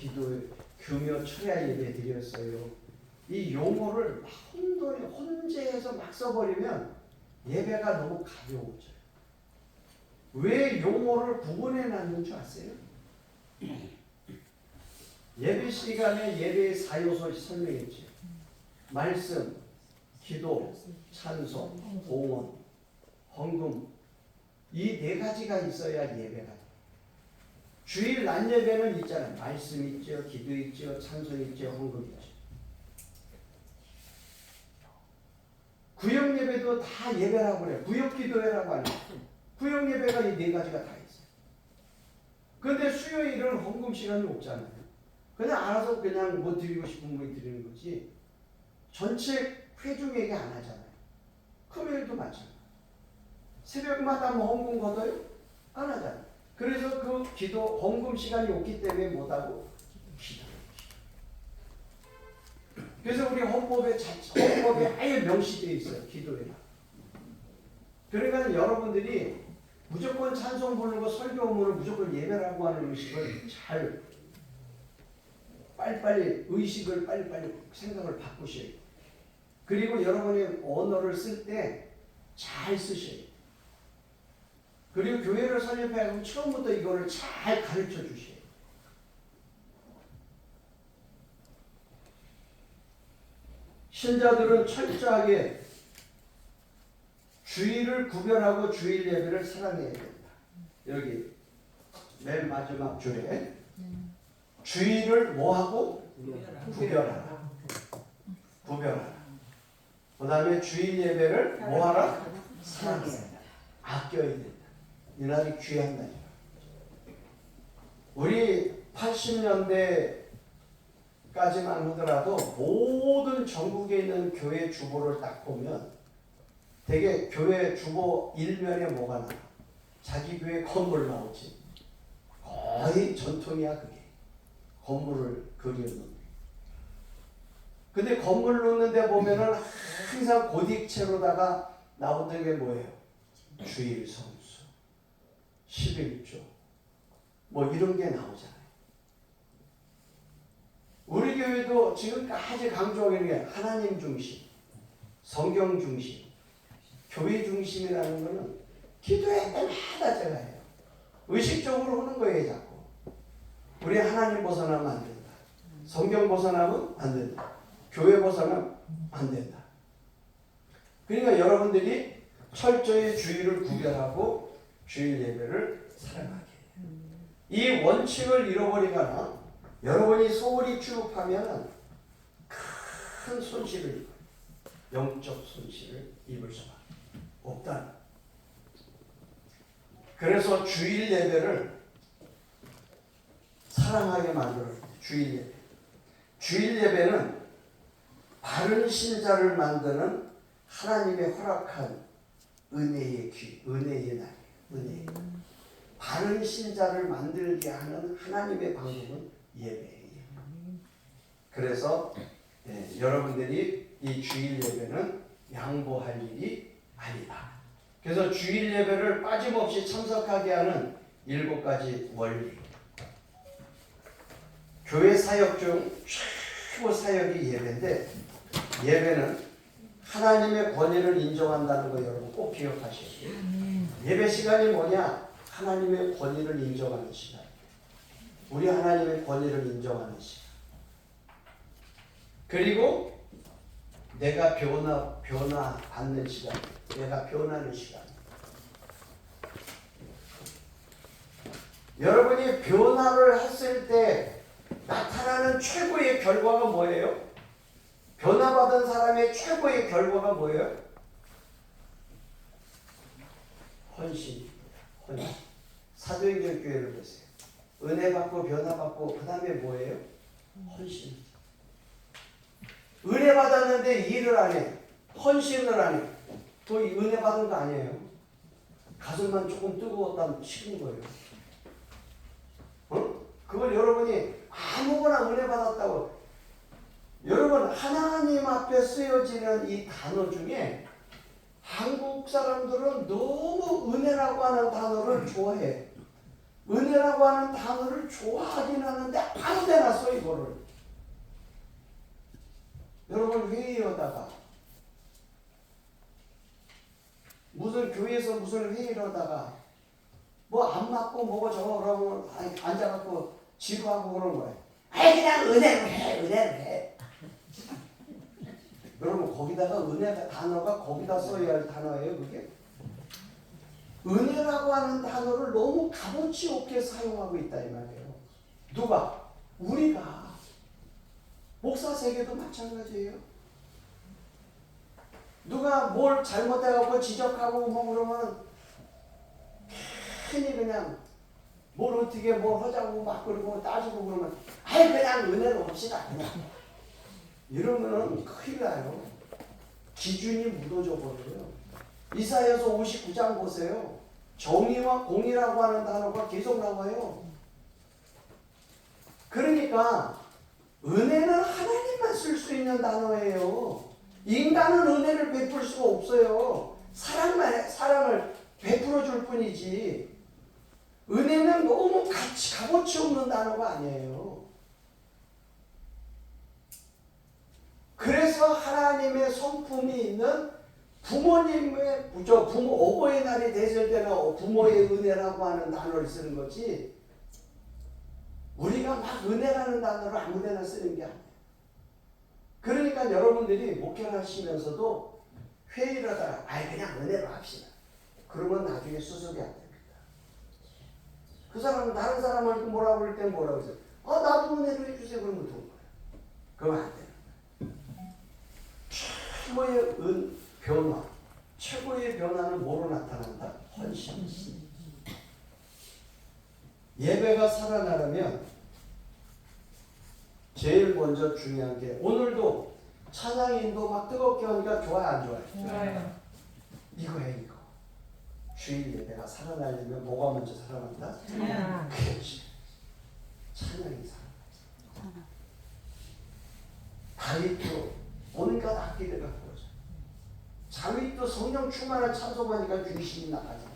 철야 예배 드렸어요. 이 용어를 혼재해서 막 써버리면 예배가 너무 가벼워져요. 왜 용어를 구분해 놨는 줄 아세요? 예배 시간에 예배의 4요소 설명했죠. 말씀, 기도, 찬송, 봉헌, 헌금. 이 4가지가 있어야 예배가 돼요. 주일 낮 예배는 있잖아요. 말씀 있죠, 기도 있죠, 찬송 있죠, 헌금 있죠. 구역 예배도 다 예배라고 그래요. 구역 기도회라고 하는 구역 예배가 이 4가지가 다 있어요. 근데 수요일은 헌금 시간이 없잖아요. 그냥 알아서 그냥 뭐 드리고 싶은 거 드리는 거지. 전체 회중에게 안 하잖아요. 금요일도 마찬가지. 새벽마다 뭐 헌금 걷어요? 안 하잖아요. 그래서 그 기도 헌금 시간이 없기 때문에 못하고 기도. 그래서 우리 헌법에 아예 명시되어 있어요. 기도회가. 그러니까 여러분들이 무조건 찬송 부르고 설교문을 무조건 예배라고 하는 의식을 잘 빨리빨리 의식을 빨리빨리 생각을 바꾸셔야 돼요. 그리고 여러분이 언어를 쓸 때 잘 쓰셔야 돼요. 그리고 교회를 설립해야 하면 처음부터 이거를 잘 가르쳐 주셔야 돼요. 신자들은 철저하게 주일을 구별하고 주일 예배를 사랑해야 된다. 여기 맨 마지막 줄에 주의를 뭐하고? 구별하라. 구별하라. 그 다음에 주일 예배를 뭐하라? 사랑해라. 아껴야 된다. 이날이 귀한 날이야. 우리 80년대까지만 하더라도 모든 전국에 있는 교회 주보를 딱 보면 되게 교회 주보 일면에 뭐가 나와? 자기 교회 건물 나오지. 거의 전통이야 그게. 건물을 그려놓는. 근데 건물 놓는데 보면은 항상 고딕체로다가 나오던 게 뭐예요? 주일 성수, 11조 뭐 이런 게 나오잖아요. 우리 교회도 지금까지 강조하는 게 하나님 중심, 성경 중심, 교회 중심이라는 거는 기도회 때마다 제가 해요. 의식적으로 하는 거예요 자꾸. 우리 하나님 벗어나면 안 된다. 성경 벗어나면 안 된다. 교회 벗어나면 안 된다. 그러니까 여러분들이 철저히 주일을 구별하고 주일 예배를 사랑하게 해요. 이 원칙을 잃어버리거나 여러분이 소홀히 취급하면 큰 손실을 입어요. 영적 손실을 입을 수밖에 없다. 그래서 주일 예배를 사랑하게 만들어요. 주일 예배. 주일 예배는 바른 신자를 만드는 하나님의 허락한 은혜의 은혜의 날이에요. 은혜. 바른 신자를 만들게 하는 하나님의 방법은 예배예요. 그래서 여러분들이 이 주일 예배는 양보할 일이 아니다. 그래서 주일 예배를 빠짐없이 참석하게 하는 7가지 원리. 교회 사역 중 최고 사역이 예배인데 예배는 하나님의 권위를 인정한다는 거 여러분 꼭 기억하셔야 돼요. 예배 시간이 뭐냐? 하나님의 권위를 인정하는 시간. 우리 하나님의 권위를 인정하는 시간. 그리고 내가 변화받는 시간. 내가 변하는 시간. 여러분이 변화를 했을 때 나타나는 최고의 결과가 뭐예요? 변화받은 사람의 최고의 결과가 뭐예요? 헌신. 헌신. 사도행전 교회를 보세요. 은혜 받고 변화 받고 그 다음에 뭐예요? 헌신. 은혜 받았는데 일을 안 해. 헌신을 안 해. 또 은혜 받은 거 아니에요. 가슴만 조금 뜨거웠다 식은 거예요. 그걸 여러분이 아무거나 은혜 받았다고. 여러분 하나님 앞에 쓰여지는 이 단어 중에 한국 사람들은 너무 은혜라고 하는 단어를 좋아해. 은혜라고 하는 단어를 좋아하긴 하는데 아무 데나 써 이거를. 여러분 회의하다가 무슨 교회에서 무슨 회의를 하다가 뭐 안 맞고 뭐고 저거 그러면 앉아갖고 지루하고 그런 거예요. 아이 그냥 은혜로 해. 은혜로 해. 여러분 거기다가 은혜 단어가 거기다 써야 할 단어예요 그게? 은혜라고 하는 단어를 너무 값어치 없게 사용하고 있다 이 말이에요. 누가? 우리가. 목사 세계도 마찬가지예요. 누가 뭘 잘못해갖고 지적하고 뭐 그러면 괜히 그냥 뭘 어떻게 뭐 하자고 막 그러고 따지고 그러면 아이 그냥 은혜로 합시다 그냥. 이러면은 큰일 나요. 기준이 무너져 버려요. 이사야서 59장 보세요. 정의와 공의라고 하는 단어가 계속 나와요. 그러니까 은혜는 하나님만 쓸 수 있는 단어예요. 인간은 은혜를 베풀 수가 없어요. 사랑을 베풀어 줄 뿐이지. 은혜는 너무 값어치 없는 단어가 아니에요. 그래서 하나님의 성품이 있는 부모님의 어버이날이 됐을 때는 부모의 은혜라고 하는 단어를 쓰는 거지 우리가 막 은혜라는 단어를 아무데나 쓰는 게 아니에요. 그러니까 여러분들이 목회를 하시면서도 회의를 하다가 그냥 은혜로 합시다. 그러면 나중에 수습이 안 됩니다. 그 사람은 다른 사람한테 뭐라고 그럴 때 뭐라고 그러세요? 나도 은혜로 해주세요. 그러면 좋은 거예요. 그러면 안 돼요. 최고의 변화, 최고의 변화는 뭐로 나타난다? 헌신. 예배가 살아나려면 제일 먼저 중요한 게 오늘도 찬양 인도 막 뜨겁게 하니까 좋아요, 안 좋아요? 좋아요. 이거예요, 이거. 주일 예배가 살아나려면 뭐가 먼저 살아난다? 찬양. 그렇지. 찬양이 살아나지. 다윗도 온갖 악기를 갖고 오죠. 다윗도 성령 충만한 찬송하니까 귀신이 나가잖아.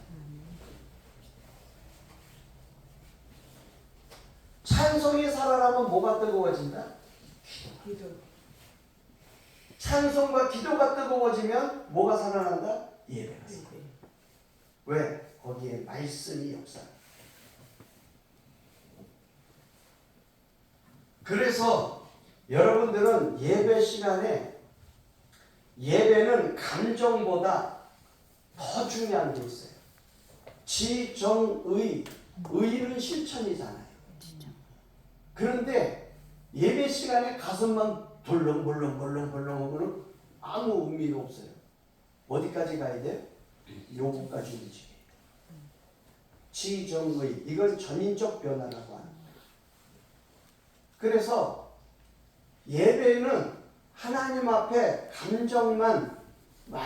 찬송이 살아나면 뭐가 뜨거워진다? 기도. 찬송과 기도가 뜨거워지면 뭐가 살아난다? 예배가 살아난다. 왜? 거기에 말씀이 역사. 그래서 여러분들은 예배 시간에 예배는 감정보다 더 중요한 게 있어요. 지정의, 의는 실천이잖아요. 그런데 예배 시간에 가슴만 벌렁벌렁 아무 의미가 없어요. 어디까지 가야 돼요? 요구까지 움직여요. 지정의, 이건 전인적 변화라고 합니다. 그래서 예배는 하나님 앞에 감정만 막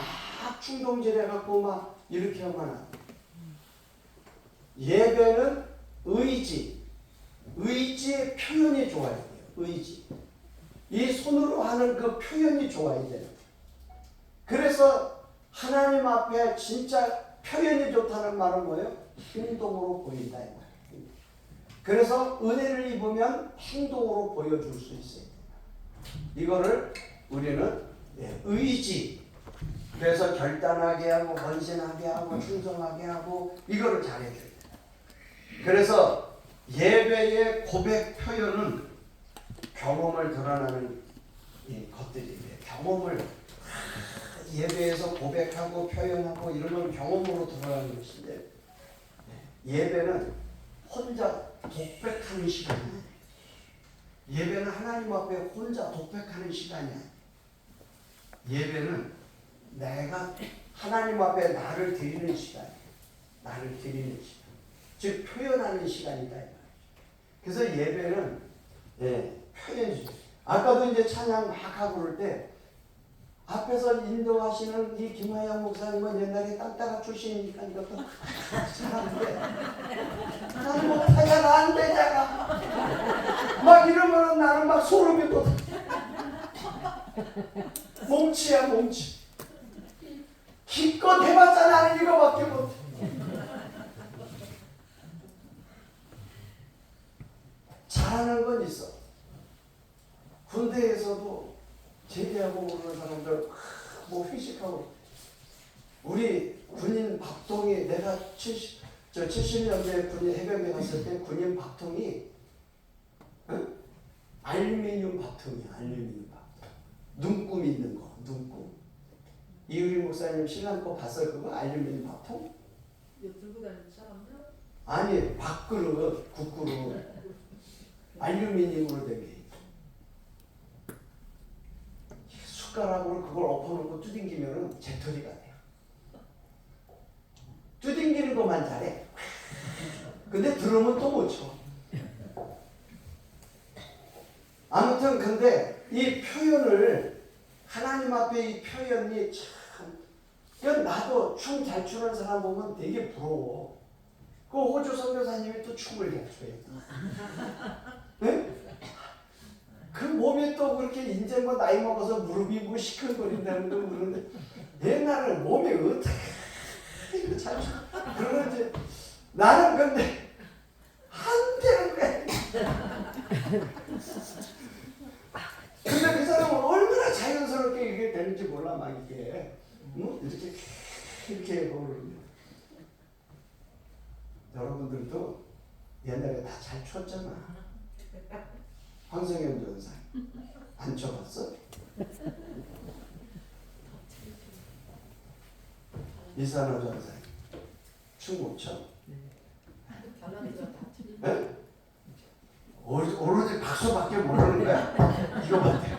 충동질해갖고 막 이렇게 하면 안 돼요. 예배는 의지의 표현이 좋아야 돼요. 의지. 이 손으로 하는 그 표현이 좋아야 돼요. 그래서 하나님 앞에 진짜 표현이 좋다는 말은 뭐예요? 행동으로 보인다 이 말이에요. 그래서 은혜를 입으면 행동으로 보여줄 수 있어요. 이거를 우리는 의지. 그래서 결단하게 하고 헌신하게 하고 충성하게 하고 이거를 잘해줘야 돼요. 그래서 예배의 고백 표현은 경험을 드러나는 것들이에요. 경험을 예배에서 고백하고 표현하고 이런 건 경험으로 드러나는 것인데 예배는 혼자 독백하는 시간이에요. 예배는 하나님 앞에 혼자 독백하는 시간이야. 예배는 내가 하나님 앞에 나를 드리는 시간이에요. 나를 드리는 시간. 즉 표현하는 시간이다. 그래서 예배는 표현이죠. 아까도 이제 찬양 막 하고 그럴 때 앞에서 인도하시는 이 김하영 목사님은 옛날에 땅따가 출신이니까 이것도 잘하는데 나는 못하잖아, 안 되잖아. 막 이러면 나는 막 소름이 돋아. 몸치야, 몸치. 기껏 해봤자 나는 이거밖에 못해. 잘하는 건 있어. 군대에서도 제대하고 오는 사람들 뭐 회식하고 우리 군인 밥통이 내가 70년대 군인 해병대 갔을 때 군인 밥통이 알루미늄 밥통이야. 알루미늄 밥통. 눈금 있는 거. 눈금. 이유리 목사님 신랑 거 봤어요? 그거 알루미늄 밥통? 이거 들고 다니는 사람들? 아니 밥그릇, 국그릇 알루미늄으로 된 게 숟가락으로 그걸 엎어놓고 두딩기면은 재터리가 돼요. 두딩기는 것만 잘해. 근데 들으면 또 못 쳐. 아무튼 근데 이 표현을 하나님 앞에 이 표현이 참 나도 춤 잘 추는 사람 보면 되게 부러워. 그 호주 선교사님이 또 춤을 잘 춰요. 네? 그 몸이 또 그렇게 이제 뭐 나이 먹어서 무릎이 뭐 시큰거린다는 거 그러는데 옛날에는 몸이 어떻게 잘 춰. 그러는지 나는 근데 한 대는 거야. 근데 그 사람은 얼마나 자연스럽게 이게 되는지 몰라 막 이게 이렇게 그러는데 여러분들도 옛날에 다 잘 췄잖아. 황성현 전사 안 쳐봤어? 이산호 전사 춤 못 춰? 결혼해서 다 오로지 박수밖에 모르는 거야. 이거밖에.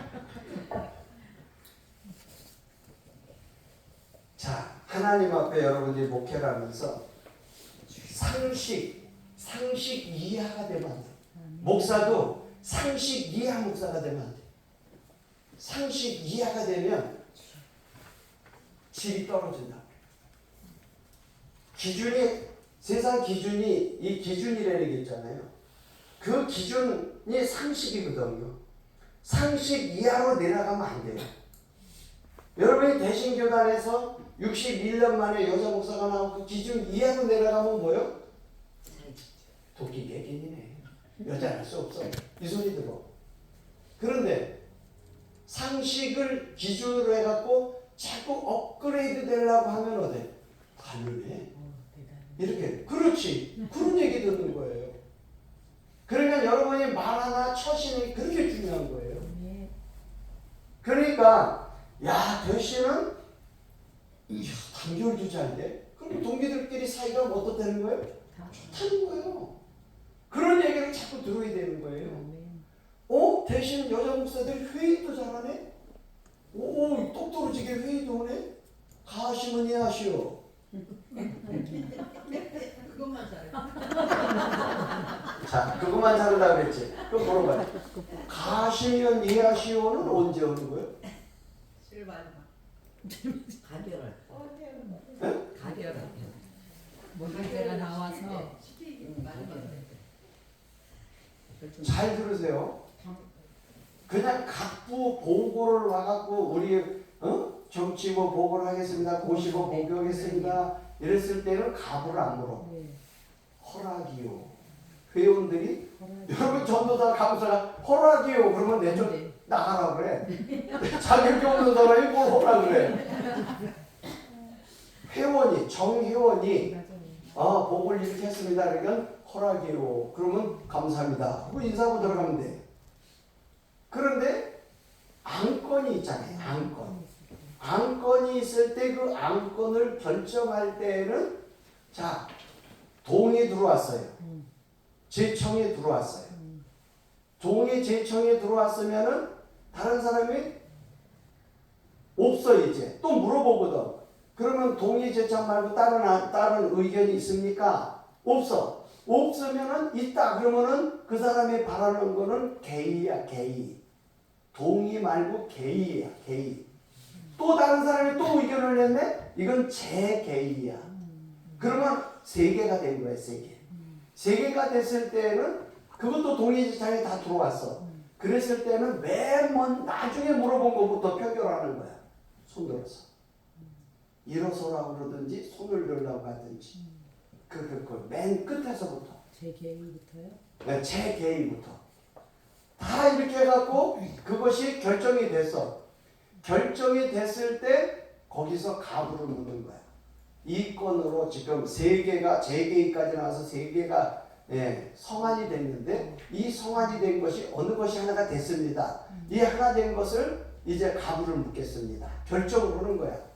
자, 하나님 앞에 여러분들이 목회를 하면서 상식 이하가 되면 안 돼. 목사도 상식 이하 목사가 되면 안 돼. 상식 이하가 되면 질이 떨어진다. 기준이, 세상 기준이, 이 기준이라는 게 있잖아요. 그 기준이 상식이거든요. 상식 이하로 내려가면 안 돼요. 여러분이 대신교단에서 61년 만에 여자 목사가 나오고 그 기준 이하로 내려가면 뭐요? 도끼 개개인이네. 여자 할 수 없어. 이 소리 들어. 그런데 상식을 기준으로 해갖고 자꾸 업그레이드 되려고 하면 어때? 가능해. 이렇게. 그렇지. 그런 얘기 듣는 거예요. 그러니까 여러분이 말 하나 처신이 그렇게 중요한 거예요. 그러니까 야, 대신은 단결도 잘 돼. 그럼 동기들끼리 사이가 어떻다는 거예요? 좋다는 거예요. 그런 얘기를 자꾸 들어야 되는 거예요. 대신 여자 목사들 회의도 잘하네? 똑 떨어지게 회의도 하네? 가하시면 이해하시오. 그것만 잘해. 자, 그것만 잘한다 그랬지. 그럼 물어봐요. 가하시면 이해하시오는 언제 오는 거예요? 제일 마지막. 가결할 네? 가결할 문제가 나와서 잘 들으세요. 그냥 각부 보고를 와갖고 우리 정치 뭐 보고를 하겠습니다. 고시고 복교하겠습니다. 이랬을 때는 가부를 안 물어. 허락이요. 회원들이 여러분 전도사 감사가 허락이요. 그러면 내좀 나가라 그래. 자격이 없는 사람이 뭘 허락 그래. 회원이 정회원이 복을 이렇게 했습니다. 그러면 허락이요. 그러면 감사합니다. 하고 인사하고 들어가면 돼. 그런데 안건이 있잖아요. 안건이 있을 때 그 안건을 결정할 때는 자, 동의 들어왔어요. 제청에 들어왔어요. 동의 제청에 들어왔으면은 다른 사람이 없어 이제 또 물어보거든. 그러면 동의 제청 말고 다른 의견이 있습니까? 없어. 없으면은 있다. 그러면은 그 사람이 바라는 거는 개의야, 개의. 동의 말고 개의야, 개의. 또 다른 사람이 또 의견을 냈네? 이건 재개의야. 그러면 3개가 된 거야, 3개. 3개가 됐을 때는 그것도 동의지창에 다 들어왔어. 그랬을 때는 맨 나중에 물어본 것부터 표결하는 거야. 손 들어서. 일어서라고 그러든지 손을 들라고 하든지. 맨 끝에서부터. 제 계획부터요? 네, 재개의부터. 다 이렇게 해갖고 그것이 결정이 됐어. 결정이 됐을 때 거기서 가부를 묻는 거야. 이 건으로 지금 3개가 재개의까지 나와서 3개가 성안이 됐는데 이 성안이 된 것이 어느 것이 하나가 됐습니다. 이 하나 된 것을 이제 가부를 묻겠습니다. 결정을 하는 거야.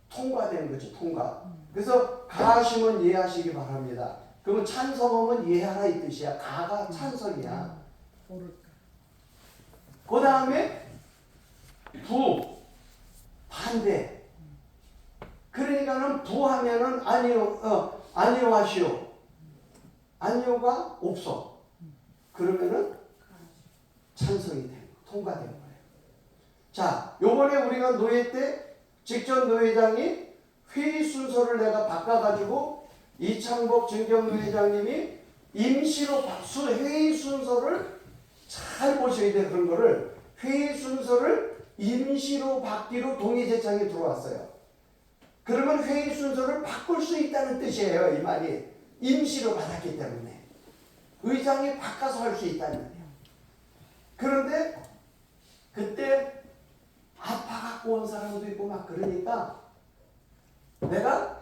통과된 거지, 통과. 그래서 가하시면 이해하시기 바랍니다. 그러면 찬성하면 이해하라 이 뜻이야. 가가 찬성이야. 오를까? 그 다음에 부, 반대. 그러니까는 부하면은 아니요, 아니요 하시오. 아니요가 없어. 그러면은 찬성이 된 거, 통과된 거예요. 자, 요번에 우리가 노예 때 직전 노회장이 회의 순서를 내가 바꿔가지고 이창복 증경노회장님이 임시로 회의 순서를 잘 보셔야 돼. 그런 거를 회의 순서를 임시로 받기로 동의제청에 들어왔어요. 그러면 회의 순서를 바꿀 수 있다는 뜻이에요. 이 말이 임시로 받았기 때문에 의장이 바꿔서 할 수 있다는 거예요. 그런데 그때 아파갖고 온 사람도 있고 막 그러니까 내가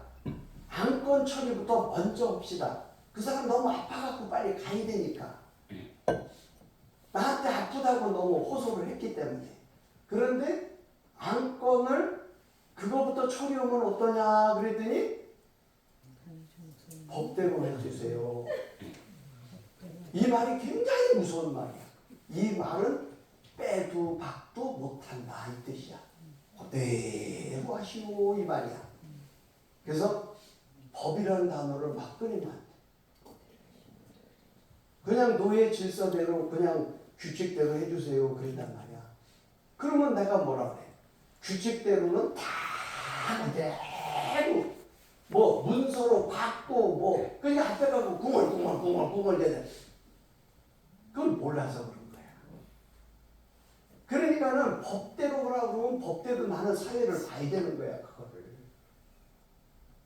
안건 처리부터 먼저 합시다. 그 사람 너무 아파갖고 빨리 가야 되니까. 나한테 아프다고 너무 호소를 했기 때문에. 그런데 안건을 그거부터 처리하면 어떠냐 그랬더니 법대로 해주세요. 이 말이 굉장히 무서운 말이야. 이 말은 빼도 박도 못한다 이 뜻이야. 그대로 하시오 이 말이야. 그래서 법이라는 단어를 막 꺼내면 안 돼. 그냥 노예 질서대로 그냥 규칙대로 해주세요 그런단 말이야. 그러면 내가 뭐라 그래? 규칙대로는 다 그대로 뭐 문서로 받고 뭐 그러니까 앞에 가고 궁얼 대대. 그걸 몰라서 그런 거야. 그러니까는 법대로 그러고 그러면 법대로 나는 사회를 봐야 되는 거야 그거를.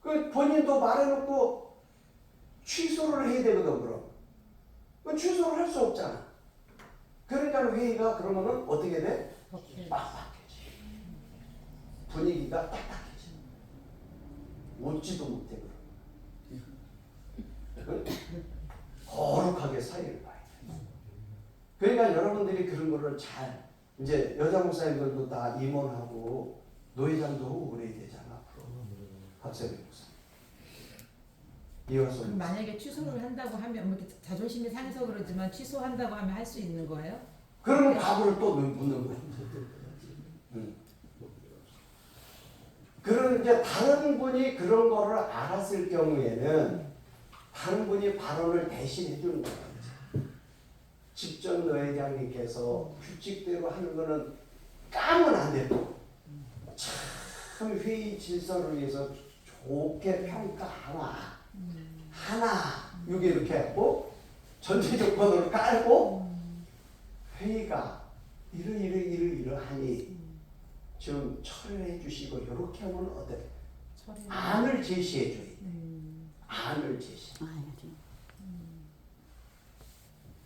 그 본인도 말해놓고 취소를 해야 되거든 그럼. 그 취소를 할 수 없잖아. 그러니까 회의가 그러면은 어떻게 돼? 빡빡해지. 분위기가 딱딱해지. 웃지도 못해 그럼. 거룩하게 사회를 봐야 돼. 그러니까 여러분들이 그런 거를 잘 이제 여자 목사님들도 다 임원하고 노회장도 하고 그래야 되잖아 앞으로. 박세배 목사. 이어서 그럼 만약에 취소를 한다고 하면 뭐 이렇게 자존심이 상해서 그러지만 취소한다고 하면 할 수 있는 거예요? 그러면 밥을 또 묻는 거야. 그런 이제 다른 분이 그런 거를 알았을 경우에는 다른 분이 발언을 대신해 주는 거예요. 직전 노회장님께서 규칙대로 하는 거는 까면 안 되고 참 회의 질서를 위해서 좋게 평가하나 이게 이렇게 했고 전체 조건으로 깔고 회의가 이러하니 좀 처리해 주시고 이렇게 하면 어때? 안을 제시해 줘야 돼. 안을 제시.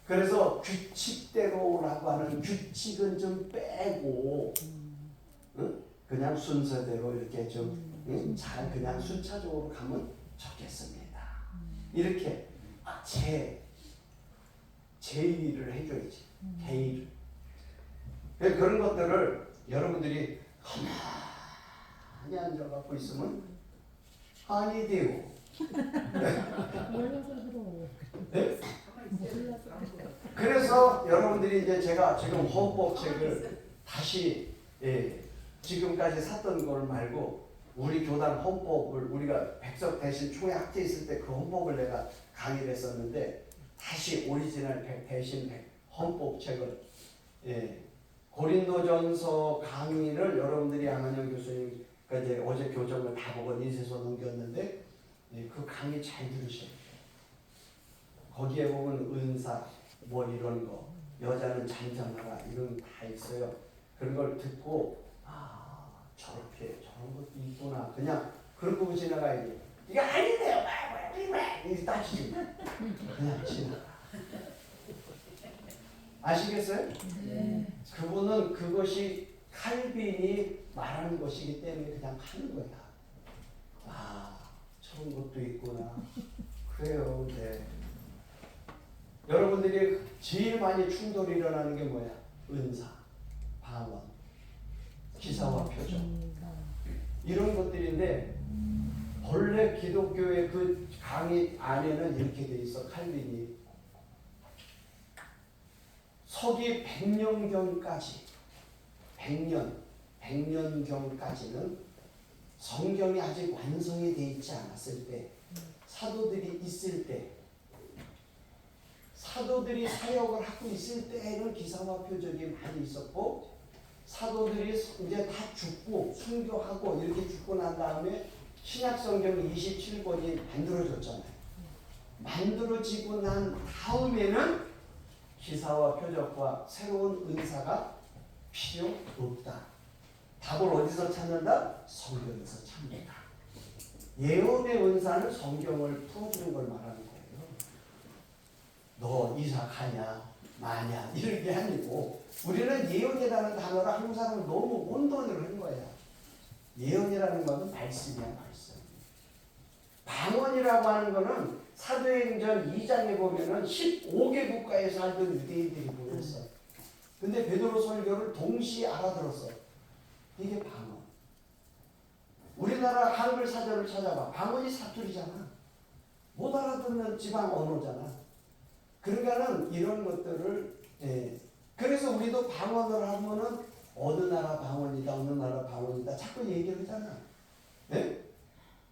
그래서 규칙대로라고 하는 규칙은 좀 빼고 응? 그냥 순서대로 이렇게 좀 잘 그냥 순차적으로 가면 좋겠습니다. 이렇게 제의를 해줘야지. 개의를. 그런 것들을 여러분들이 가만히 앉아갖고 있으면 아니 돼요. 몰라서 그러. 네? 몰라서 그러. 그래서 여러분들이 이제 제가 지금 헌법책을 다시 지금까지 샀던 걸 말고 우리 교단 헌법을 우리가 백석 대신 총회 학제 있을 때 그 헌법을 내가 강의를 했었는데 다시 오리지널 대신 헌법책을 고린도전서 강의를 여러분들이 양한영 교수님 이제 어제 교정을 다 보고 인쇄소 넘겼는데 그 강의 잘 들으셔야 돼요. 거기에 보면 은사 뭐 이런 거 여자는 잠잠하라 이런 거 다 있어요. 그런 걸 듣고 저렇게 저런 것도 있구나 그냥 그러고 지나가야지. 이거 아닌데요. 이 따지지 그냥 지나가. 아시겠어요? 네. 그분은 그것이 칼빈이 말하는 것이기 때문에 그냥 하는 거야. 저런 것도 있구나. 그래요. 네. 여러분들이 제일 많이 충돌이 일어나는 게 뭐야? 은사, 방언, 기사와 표정 이런 것들인데 본래 기독교의 그 강의 안에는 이렇게 돼 있어. 칼빈이 서기 100년경까지 100년경까지는 성경이 아직 완성이 돼 있지 않았을 때 사도들이 있을 때 사도들이 사역을 하고 있을 때에는 기사와 표적이 많이 있었고 사도들이 이제 다 죽고 순교하고 이렇게 죽고 난 다음에 신약성경 27권이 만들어졌잖아요. 만들어지고 난 다음에는 기사와 표적과 새로운 은사가 필요 없다. 답을 어디서 찾는다? 성경에서 찾는다. 예언의 은사는 성경을 풀어주는 걸 말하는 거예요. 너 이사 가냐 마냐 이런 게 아니고 우리는 예언이라는 단어를 한국 사람은 너무 온돈으로 한 거야. 예언이라는 것은 말씀이야 말씀. 방언이라고 하는 거는 사도행전 2장에 보면은 15개 국가에 살던 유대인들이 모였어. 근데 베드로 설교를 동시에 알아들었어. 이게 방언. 우리나라 한글 사전을 찾아봐. 방언이 사투리잖아. 못 알아듣는 지방 언어잖아. 그러니까는 이런 것들을 그래서 우리도 방언을 하면은 어느 나라 방언이다 어느 나라 방언이다 자꾸 얘기를 하잖아.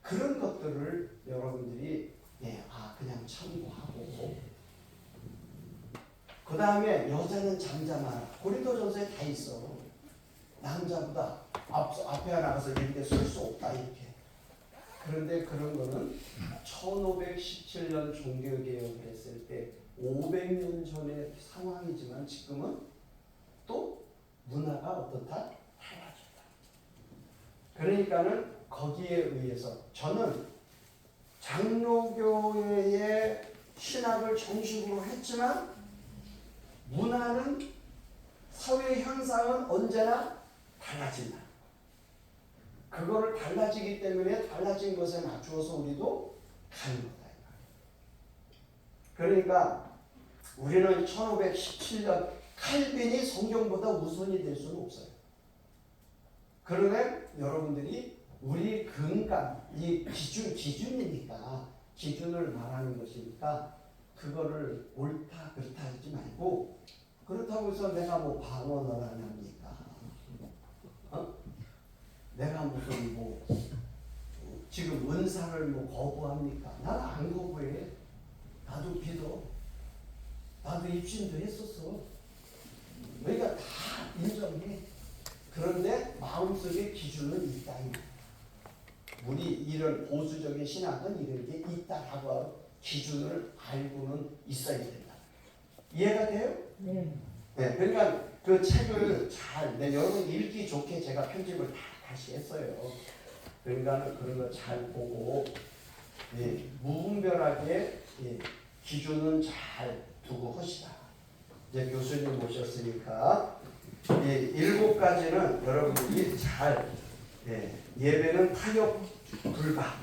그런 것들을 여러분들이 그냥 참고하고 그 다음에 여자는 잠잠하라. 고린도전서에 다 있어. 남자보다 앞에 나가서 이렇게 설 수 없다 이렇게. 그런데 그런 거는 1517년 종교개혁을 했을 때 500년 전의 상황이지만 지금은 또 문화가 어떻다? 달라졌다. 그러니까는 거기에 의해서 저는 장로교회의 신학을 정식으로 했지만 문화는 사회 현상은 언제나 달라진다. 그거를 달라지기 때문에 달라진 것에 맞추어서 우리도 가는 거다. 그러니까 우리는 1517년 칼빈이 성경보다 우선이 될 수는 없어요. 그러면 여러분들이 우리 근간 이 기준이니까 기준을 말하는 것이니까 그거를 옳다 그렇다 하지 말고 그렇다고 해서 내가 뭐 방언을 안 합니까? 내가 무슨 뭐 지금 은사를 뭐 거부합니까? 나는 안 거부해. 나도 믿어. 나도 입신도 했었어. 그러니까 다 인정해. 그런데 마음속에 기준은 있다. 우리 이런 보수적인 신학은 이런 게 있다라고 기준을 알고는 있어야 된다. 이해가 돼요? 네. 그러니까 그 책을 잘 여러분 읽기 좋게 제가 편집을 다 다시 했어요. 그러니까 그런 거 잘 보고 무분별하게 기준은 잘 두고 하시다. 이제 교수님 모셨으니까 7가지는 여러분들이 잘 예배는 타협 불가.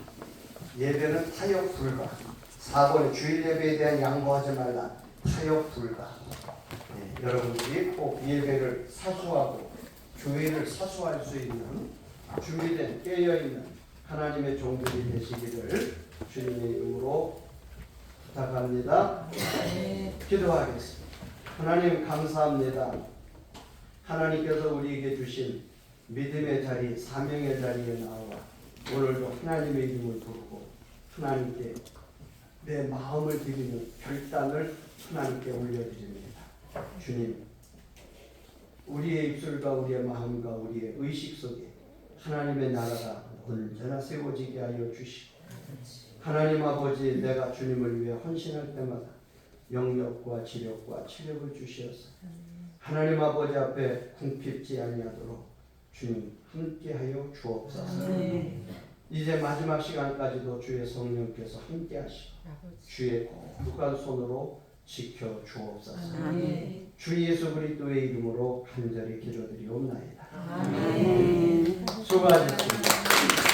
예배는 타협 불가. 4번에 주일 예배에 대한 양보하지 말라. 타협 불가. 여러분들이 꼭 예배를 사수하고 교회를 사수할 수 있는 준비된 깨어있는 하나님의 종들이 되시기를 주님의 이름으로 부탁합니다. 기도하겠습니다. 하나님 감사합니다. 하나님께서 우리에게 주신 믿음의 자리, 사명의 자리에 나와 오늘도 하나님의 이름을 부르고 하나님께 내 마음을 드리는 결단을 하나님께 올려드립니다. 주님, 우리의 입술과 우리의 마음과 우리의 의식 속에 하나님의 나라가 언제나 세워지게 하여 주시고 하나님 아버지, 내가 주님을 위해 헌신할 때마다 영력과 지력과 체력을 주시어서 하나님 아버지 앞에 궁핍지 아니하도록 주님 함께하여 주옵소서. 이제 마지막 시간까지도 주의 성령께서 함께하시고 주의 거룩한 손으로 지켜 주옵소서. 주 예수 그리스도의 이름으로 간절히 기도드리옵나이다. 수고하셨습니다.